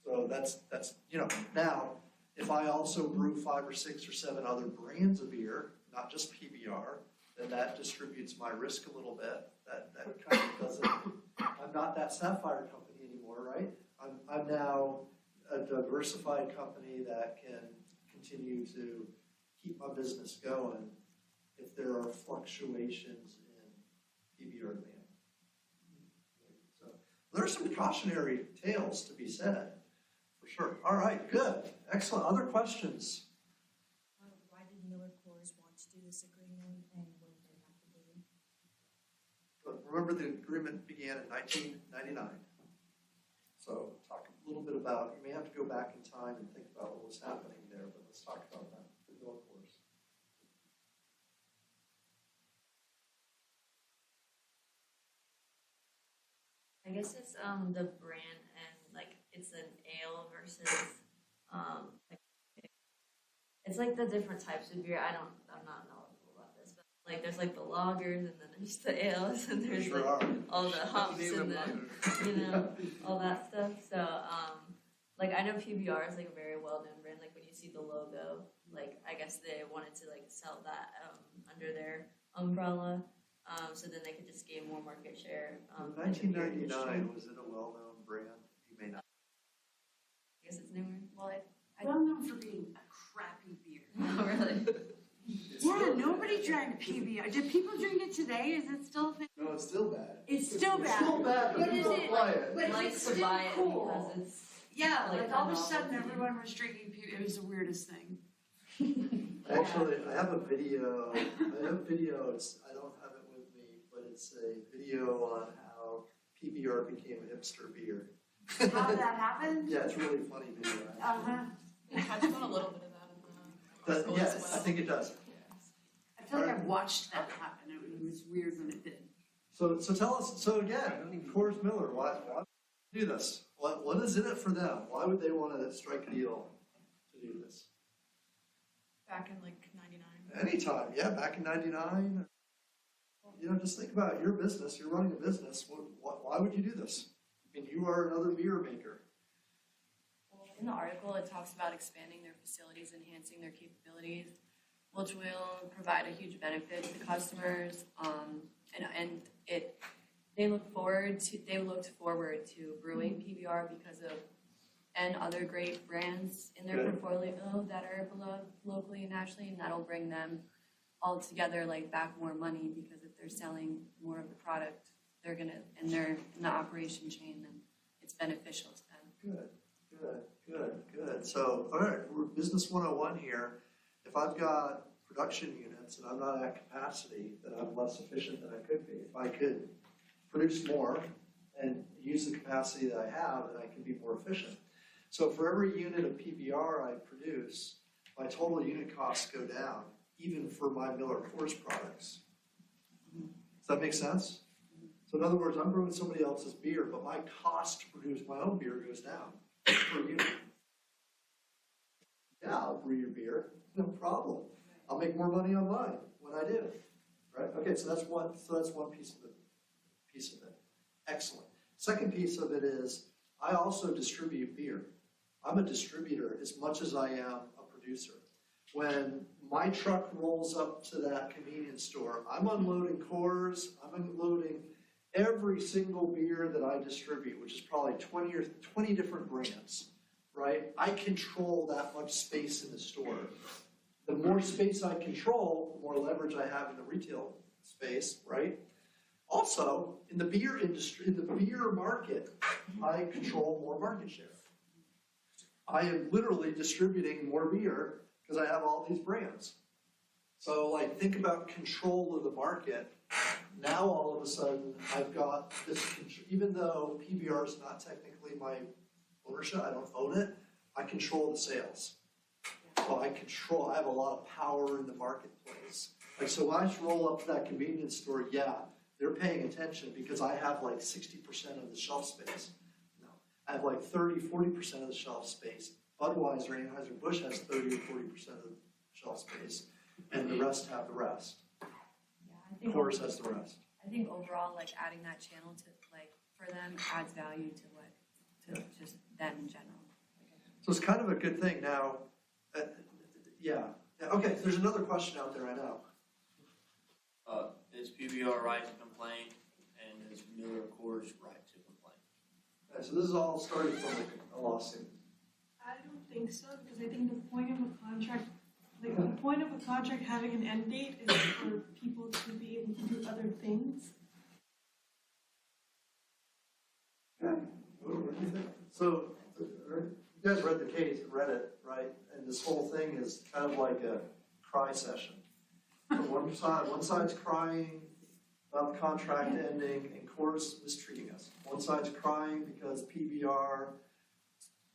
So that's now, if I also brew 5 or 6 or 7 other brands of beer, not just PBR, then that distributes my risk a little bit. That kind of doesn't, I'm not that Sapphire company anymore, right? I'm now a diversified company that can continue to keep my business going if there are fluctuations in PBR demand. So there's some cautionary tales to be said, for sure. All right, good, excellent. Other questions? Why did Miller Coors want to do this agreement and what did they have to do? But remember, the agreement began in 1999. So talk a little bit about, you may have to go back in time and think about what was happening there, but let's talk about that, the Miller Coors. I guess it's the brand and like it's an ale versus like, it's like the different types of beer. I'm not knowledgeable about this, but like there's like the lagers and then there's the ales and there's Sure like are. all the hops and the all that stuff. So like I know PBR is like a very well known brand. Like when you see the logo, like I guess they wanted to like sell that under their umbrella. So then they could just gain more market share. In the beer industry. 1999, was it a well-known brand? You may not. I guess it's newer. Well, Well known for being a crappy beer. Oh, really? Yeah, nobody drank PBR. Do people drink it today? Is it still a thing? No, it's still bad. It's still It's bad. still bad, but But is people it- buy it. But Likes it's to still buy it cool. because it's Yeah, like like all of a a sudden novelty. everyone was drinking PBR. It was the weirdest thing. Actually, I have a video, it's, I don't have it with me, but it's a video on how PBR became a hipster beer. How did that happen? Yeah, it's a really funny video. Uh-huh. It touched on a little bit of that in the article Yes, as I well. think it does. I feel like I've watched that happen. It was weird when it did. So tell us, so again, Coors Miller, why do this? What is in it for them? Why would they want to strike a deal to do this? Back in like 99. Anytime, yeah, back in 99. You know, just think about it. Your business, you're running a business. Why would you do this? I mean, you are another beer maker. Well, in the article, it talks about expanding their facilities, enhancing their capabilities, which will provide a huge benefit to the customers. They looked forward to brewing PBR because of and other great brands in their Good. portfolio that are beloved locally and nationally, and that'll bring them all together like back more money because if they're selling more of the product, they're gonna and they're in the operation chain, then it's beneficial to them. Good. So, all right, we're business 101 here. If I've got production units and I'm not at capacity, then I'm less efficient than I could be. If I could produce more and use the capacity that I have, then I can be more efficient. So for every unit of PBR I produce, my total unit costs go down, even for my Miller Coors products. Does that make sense? So in other words, I'm brewing somebody else's beer, but my cost to produce my own beer goes down per unit. Yeah, I'll brew your beer, no problem. I'll make more money on mine when I do, right? Okay, so that's one piece of it. Excellent. Second piece of it is I also distribute beer. I'm a distributor as much as I am a producer. When my truck rolls up to that convenience store, I'm unloading Coors, I'm unloading every single beer that I distribute, which is probably 20 different brands, right? I control that much space in the store. The more space I control, the more leverage I have in the retail space, right? Also, in the beer industry, in the beer market, I control more market share. I am literally distributing more beer because I have all these brands. So like think about control of the market. Now all of a sudden I've got this, even though PBR is not technically my ownership, I don't own it, I control the sales. So I have a lot of power in the marketplace. Like so when I just roll up to that convenience store, yeah, they're paying attention because I have like 60% of the shelf space. No, I have like 30-40% of the shelf space. Budweiser, Anheuser-Busch has 30 or 40% of the shelf space, and the rest have the rest. Yeah, I think Coors has the rest. I think overall, like adding that channel to like for them adds value to just them in general. So it's kind of a good thing now. Yeah. Okay, there's another question out there, I know. Is PBR right to complain, and is Miller Coors right to complain? Okay, so this is all started from a lawsuit. I don't think so, because I think the point of a contract Like the point of a contract having an end date is for people to be able to do other things. Okay. What do you think? So, you guys read the case, read it, right? And this whole thing is kind of like a cry session. From one side's crying about the contract ending and Coors mistreating us. One side's crying because PBR,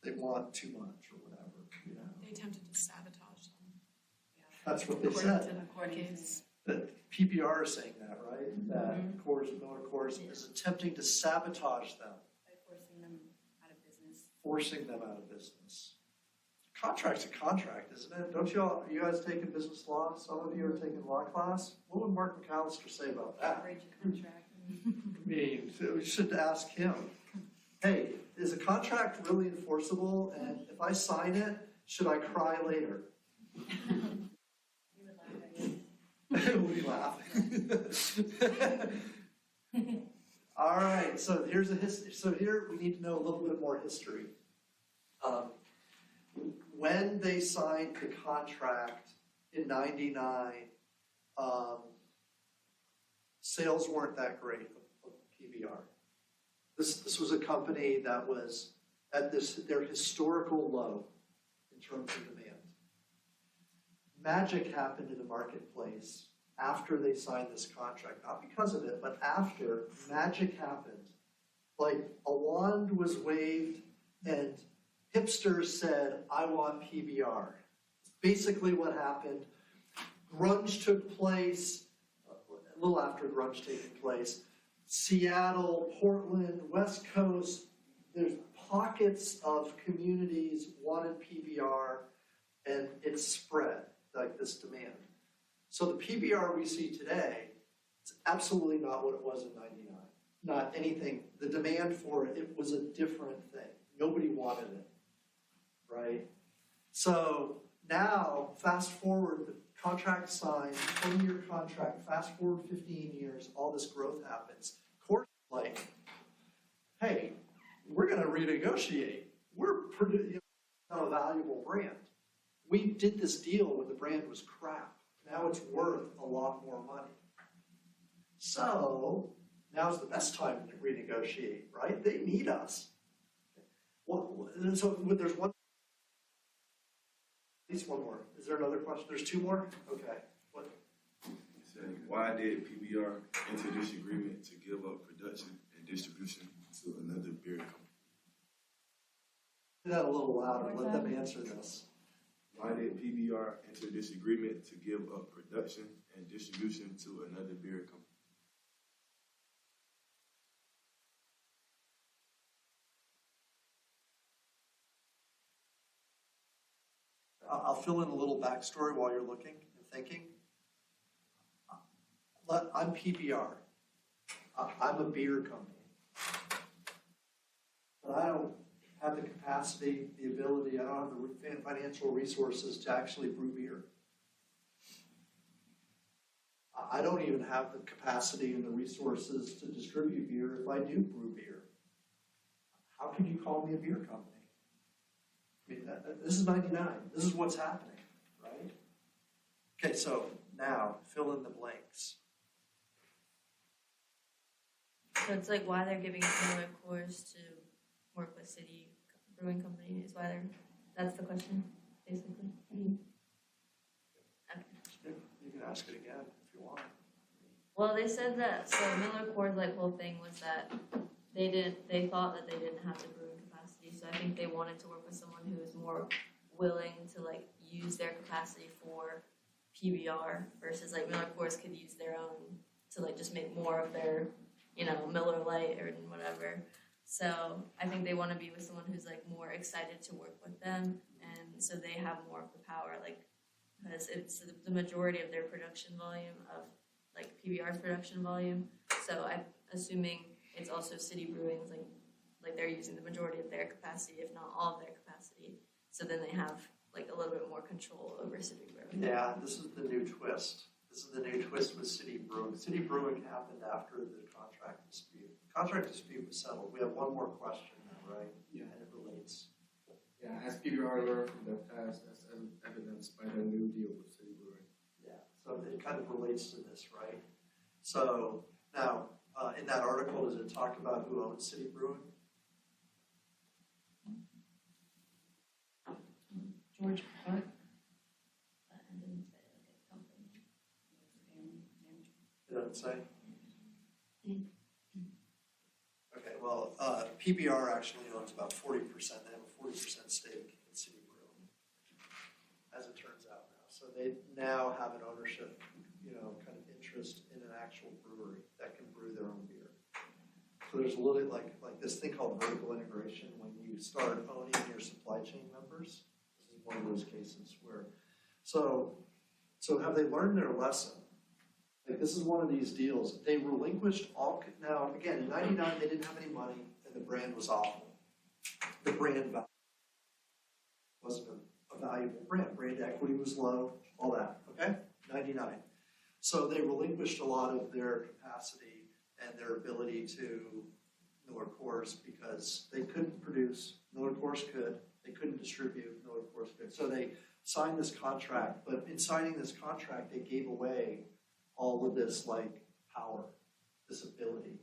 they want too much or whatever, you know. They attempted to sabotage them. That's what they said. That PBR is saying that, right? That Coors, Miller Coors is attempting to sabotage them. By forcing them out of business. Forcing them out of business. Contract's a contract, isn't it? Don't you guys taking business law? Some of you are taking law class. What would Mark McAllister say about that? Breach of contract. I mean, we should ask him, hey, is a contract really enforceable? And if I sign it, should I cry later? We laugh. All right, so here's a history. So here we need to know a little bit more history. When they signed the contract in '99, sales weren't that great of PBR. This was a company that was at their historical low in terms of demand. Magic happened in the marketplace after they signed this contract, not because of it, but after magic happened. Like a wand was waved and hipsters said, I want PBR. Basically what happened. Grunge took place, a little after grunge taking place. Seattle, Portland, West Coast, there's pockets of communities wanted PBR, and it spread, like this demand. So the PBR we see today is absolutely not what it was in '99. Not anything. The demand for it, it was a different thing. Nobody wanted it, right? So now, fast forward, the contract signed, 20-year contract, fast forward 15 years, all this growth happens. Coors is like, hey, we're going to renegotiate. We're a valuable brand. We did this deal when the brand was crap. Now it's worth a lot more money. So now's the best time to renegotiate, right? They need us. Well, so there's one. At least one more. Is there another question? There's two more? Okay. What? Why did PBR enter this agreement to give up production and distribution to another beer company? Do that a little louder. Let them answer this. Why did PBR enter this agreement to give up production and distribution to another beer company? I'll fill in a little backstory while you're looking and thinking. I'm PBR. I'm a beer company. But I don't have the capacity, the ability, I don't have the financial resources to actually brew beer. I don't even have the capacity and the resources to distribute beer if I do brew beer. How could you call me a beer company? I mean, this is '99. This is what's happening, right? Okay, so now fill in the blanks. So it's like why they're giving Miller Coors to work with City Brewing Company is why that's the question, basically. Okay. You can ask it again if you want. Well, they said that, so Miller Coors' like whole thing was that they thought that they didn't have the brewing capacity, so I think they wanted to work with someone who was more willing to like use their capacity for PBR versus like Miller Coors could use their own to like just make more of their, Miller Lite or whatever. So I think they want to be with someone who's like more excited to work with them, and so they have more of the power, like because it's the majority of their production volume of like PBR's production volume. So I'm assuming it's also City Brewing's like they're using the majority of their capacity, if not all of their capacity. So then they have like a little bit more control over City Brewing. Yeah, this is the new twist. This is the new twist with City Brewing. City Brewing happened after the contract dispute. The contract dispute was settled. We have one more question now, right? Yeah. And it relates. Yeah, as PBR learned from the past, as and evidenced by their new deal with City Brewing. Yeah, so it kind of relates to this, right? So now, in that article, does it talk about who owns City Brewing? George Clark. That didn't say like a company. It doesn't say? Okay, well, PBR actually owns about 40%. They have a 40% stake in City Brewing, as it turns out now. So they now have an ownership, kind of interest in an actual brewery that can brew their own beer. So there's a little bit like this thing called vertical integration when you start owning your supply chain members. This is one of those cases where, so have they learned their lesson? Like, this is one of these deals. They relinquished all, now, again, in 99, they didn't have any money, and the brand was awful. The brand value wasn't a valuable brand. Brand equity was low, all that, okay? 99. So they relinquished a lot of their capacity and their ability to Miller Coors because they couldn't produce. Miller Coors could. They couldn't distribute. Miller Coors could. So they signed this contract, but in signing this contract, they gave away all of this power, this ability.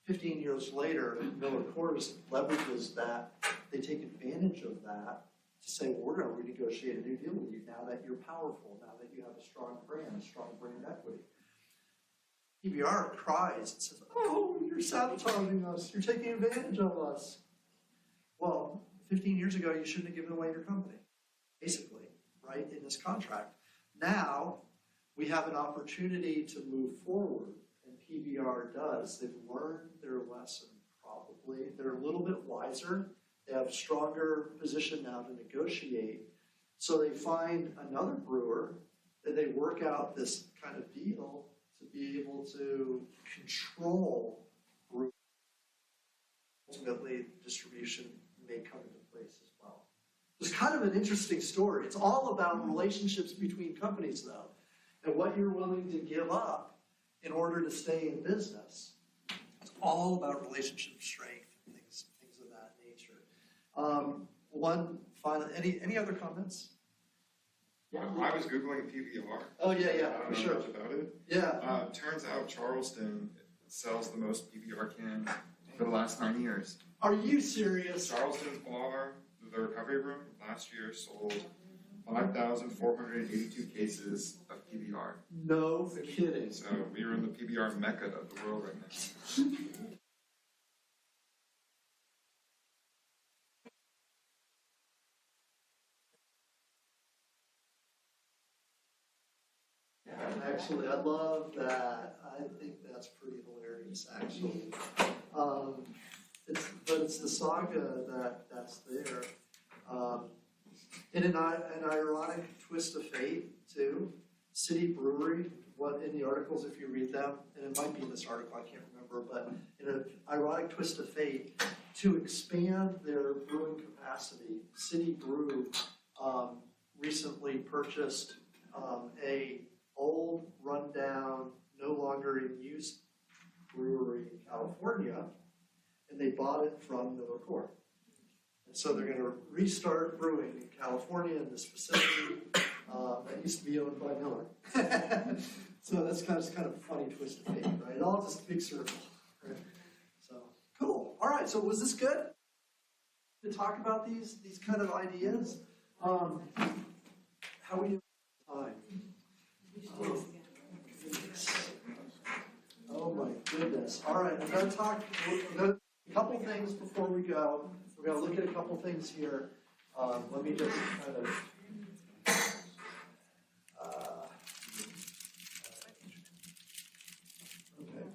15 years later, Miller Coors leverages that. They take advantage of that to say, well, we're going to renegotiate a new deal with you now that you're powerful, now that you have a strong brand equity. PBR cries and says, oh, you're sabotaging us. You're taking advantage of us. Well, 15 years ago, you shouldn't have given away your company, basically, right, in this contract. Now, we have an opportunity to move forward, and PBR does. They've learned their lesson, probably. They're a little bit wiser. They have a stronger position now to negotiate. So they find another brewer, that they work out this kind of deal to be able to control brew. Ultimately, distribution may come into place as well. It's kind of an interesting story. It's all about relationships between companies, though, and what you're willing to give up in order to stay in business. It's all about relationship strength and things of that nature. One final, any other comments? I was Googling PBR. Oh, yeah, I don't know sure. much about it. Yeah. Turns out Charleston sells the most PBR cans for the last 9 years. Are you serious? Charleston's bar, the recovery room, last year sold 5,482 cases of PBR. No kidding. So we are in the PBR mecca of the world right now. Actually, I love that. I think that's pretty hilarious, actually. It's the saga that's there. In an ironic twist of fate, too, City Brewery, what in the articles, if you read them, and it might be in this article, I can't remember, but in an ironic twist of fate, to expand their brewing capacity, City Brew recently purchased a old, rundown, no longer in use brewery in California, and they bought it from Miller Coors. And so they're going to restart brewing in California in this facility that used to be owned by Miller. So that's kind of a funny twist of fate, right? It all just a big circle. Right? So cool. All right. So was this good to talk about these kind of ideas? How are you time? Oh my goodness. All right, we're going to talk a couple things before we go. We're going to look at a couple things here. Let me just kind of... okay.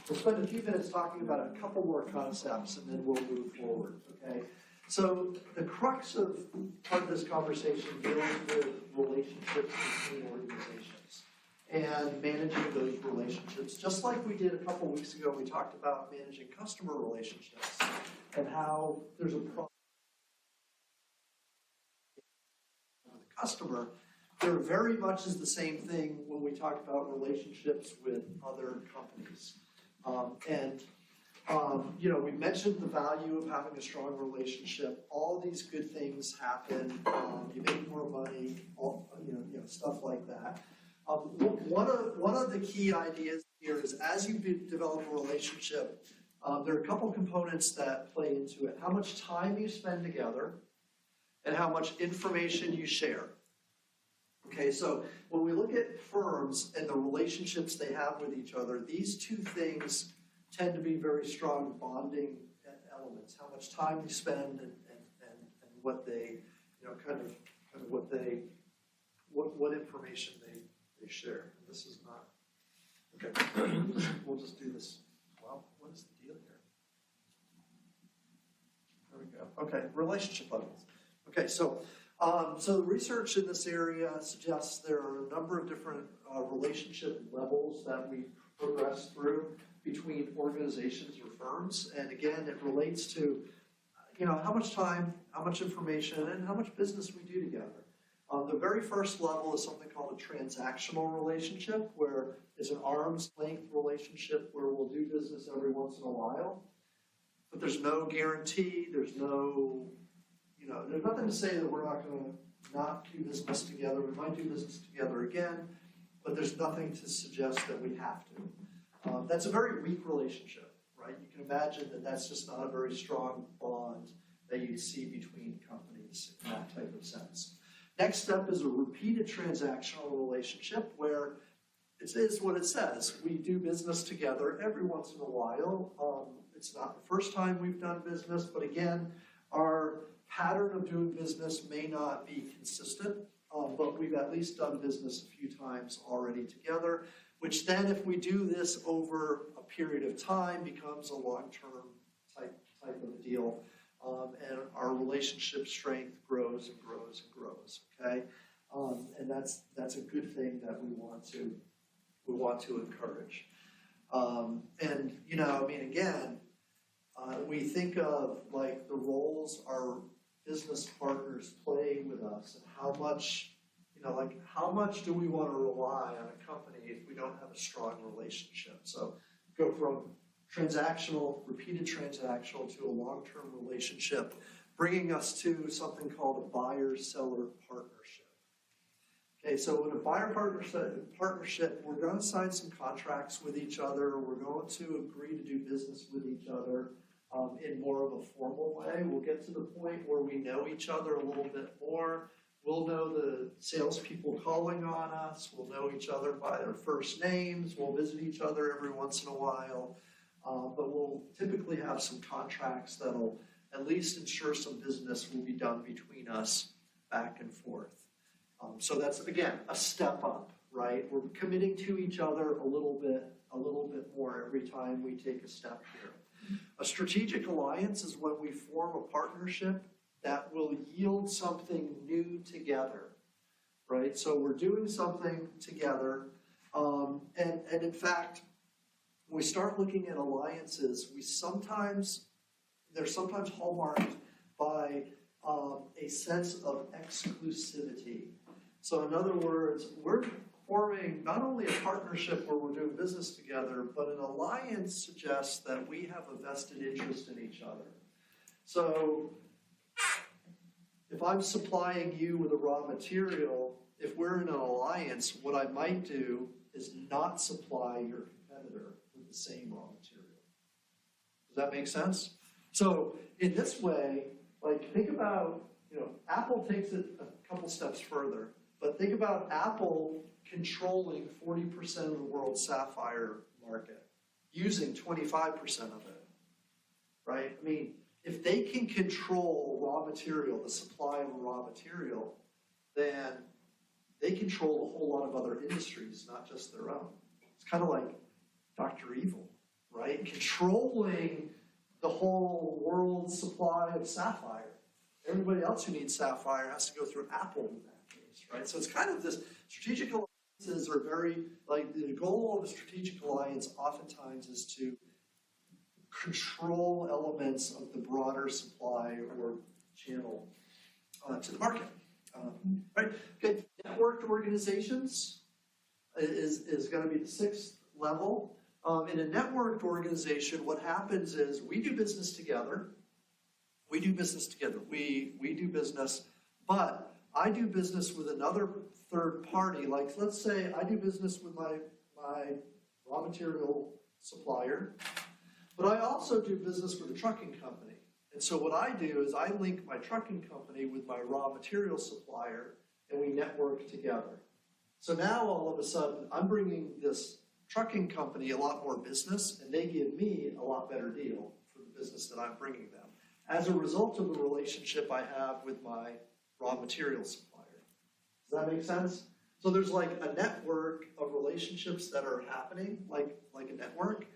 We'll spend a few minutes talking about a couple more concepts and then we'll move forward, okay? So the crux of part of this conversation deals with relationships between organizations and managing those relationships. Just like we did a couple weeks ago, we talked about managing customer relationships and how there's a problem with the customer. There very much is the same thing when we talk about relationships with other companies. And We mentioned the value of having a strong relationship. All these good things happen. You make more money, stuff like that. One of the key ideas here is as you develop a relationship, there are a couple components that play into it. How much time you spend together and how much information you share. Okay, so when we look at firms and the relationships they have with each other, these two things tend to be very strong bonding elements. How much time you spend and what they, what information they share. This is not, okay, we'll just do this. Well, what is the deal here? There we go. Okay, relationship levels. Okay, so the research in this area suggests there are a number of different relationship levels that we progress through between organizations or firms. And again, it relates to, how much time, how much information, and how much business we do together. The very first level is something called a transactional relationship, where it's an arm's length relationship where we'll do business every once in a while. But there's no guarantee, there's no, there's nothing to say that we're not going to not do business together. We might do business together again, but there's nothing to suggest that we have to. That's a very weak relationship, right? You can imagine that that's just not a very strong bond that you'd see between companies in that type of sense. Next step is a repeated transactional relationship where it is what it says. We do business together every once in a while. It's not the first time we've done business, but again, our pattern of doing business may not be consistent, but we've at least done business a few times already together, which then if we do this over a period of time becomes a long-term type of a deal. And our relationship strength grows and grows and grows, okay? And that's a good thing that we want to encourage. Again, we think of like the roles our business partners play with us and how much do we want to rely on a company if we don't have a strong relationship? So go from repeated transactional to a long-term relationship, bringing us to something called a buyer-seller partnership. Okay, so in a buyer-partnership, we're going to sign some contracts with each other. We're going to agree to do business with each other in more of a formal way. We'll get to the point where we know each other a little bit more. We'll know the salespeople calling on us. We'll know each other by their first names. We'll visit each other every once in a while. But we'll typically have some contracts that'll at least ensure some business will be done between us back and forth. So that's, again, a step up, right? We're committing to each other a little bit more every time we take a step here. A strategic alliance is when we form a partnership that will yield something new together, right? So we're doing something together, and in fact, when we start looking at alliances, they're sometimes hallmarked by a sense of exclusivity. So in other words, we're forming not only a partnership where we're doing business together, but an alliance suggests that we have a vested interest in each other. So if I'm supplying you with a raw material, if we're in an alliance, what I might do is not supply your competitor with the same raw material. Does that make sense? So in this way, think about, Apple takes it a couple steps further, but think about Apple controlling 40% of the world's sapphire market, using 25% of it, right? I mean, if they can control raw material, the supply of raw material, then they control a whole lot of other industries, not just their own. It's kind of like Dr. Evil, right? Controlling the whole world's supply of sapphire. Everybody else who needs sapphire has to go through Apple in that case, right? So it's kind of this strategic alliances are very, the goal of a strategic alliance oftentimes is to control elements of the broader supply or channel to the market. Right? Okay. Networked organizations is going to be the sixth level. In a networked organization, what happens is we do business together. We do business, but I do business with another third party. Like, let's say I do business with my raw material supplier, but I also do business with a trucking company. And so what I do is I link my trucking company with my raw material supplier, and we network together. So now all of a sudden, I'm bringing this trucking company a lot more business, and they give me a lot better deal for the business that I'm bringing them, as a result of the relationship I have with my raw material supplier. Does that make sense? So there's like a network of relationships that are happening, like a network,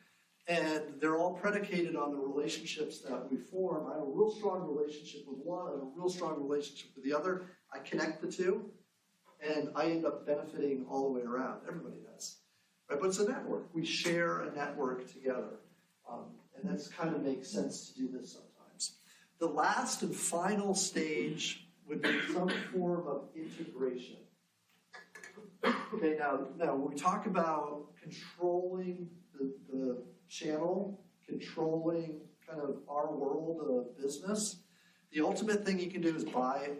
and they're all predicated on the relationships that we form. I have a real strong relationship with one, I have a real strong relationship with the other. I connect the two, and I end up benefiting all the way around. Everybody does. Right? But it's a network. We share a network together. And that's kind of makes sense to do this sometimes. The last and final stage would be some form of integration. Okay, now when we talk about controlling the channel, controlling kind of our world of business, the ultimate thing you can do is buy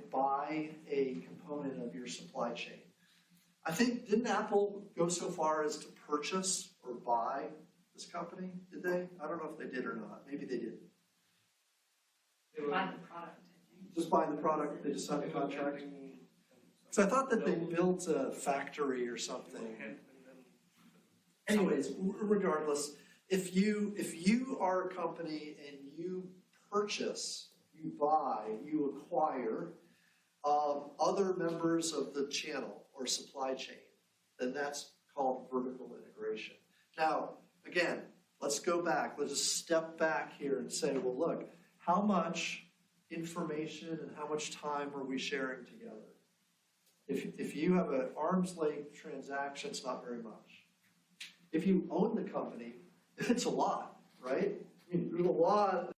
a component of your supply chain. I think, didn't Apple go so far as to purchase or buy this company? Did they? I don't know if they did or not. Maybe they did. Buy the product, I think. Just buying the product, they just signed a contract? So I thought that they built a factory or something. Anyways, regardless, if you are a company and you purchase, you buy, you acquire other members of the channel or supply chain, then that's called vertical integration. Now, again, let's go back. Let's just step back here and say, well, look, how much information and how much time are we sharing together? If you have an arm's length transaction, it's not very much. If you own the company, it's a lot, right? I mean, there's a lot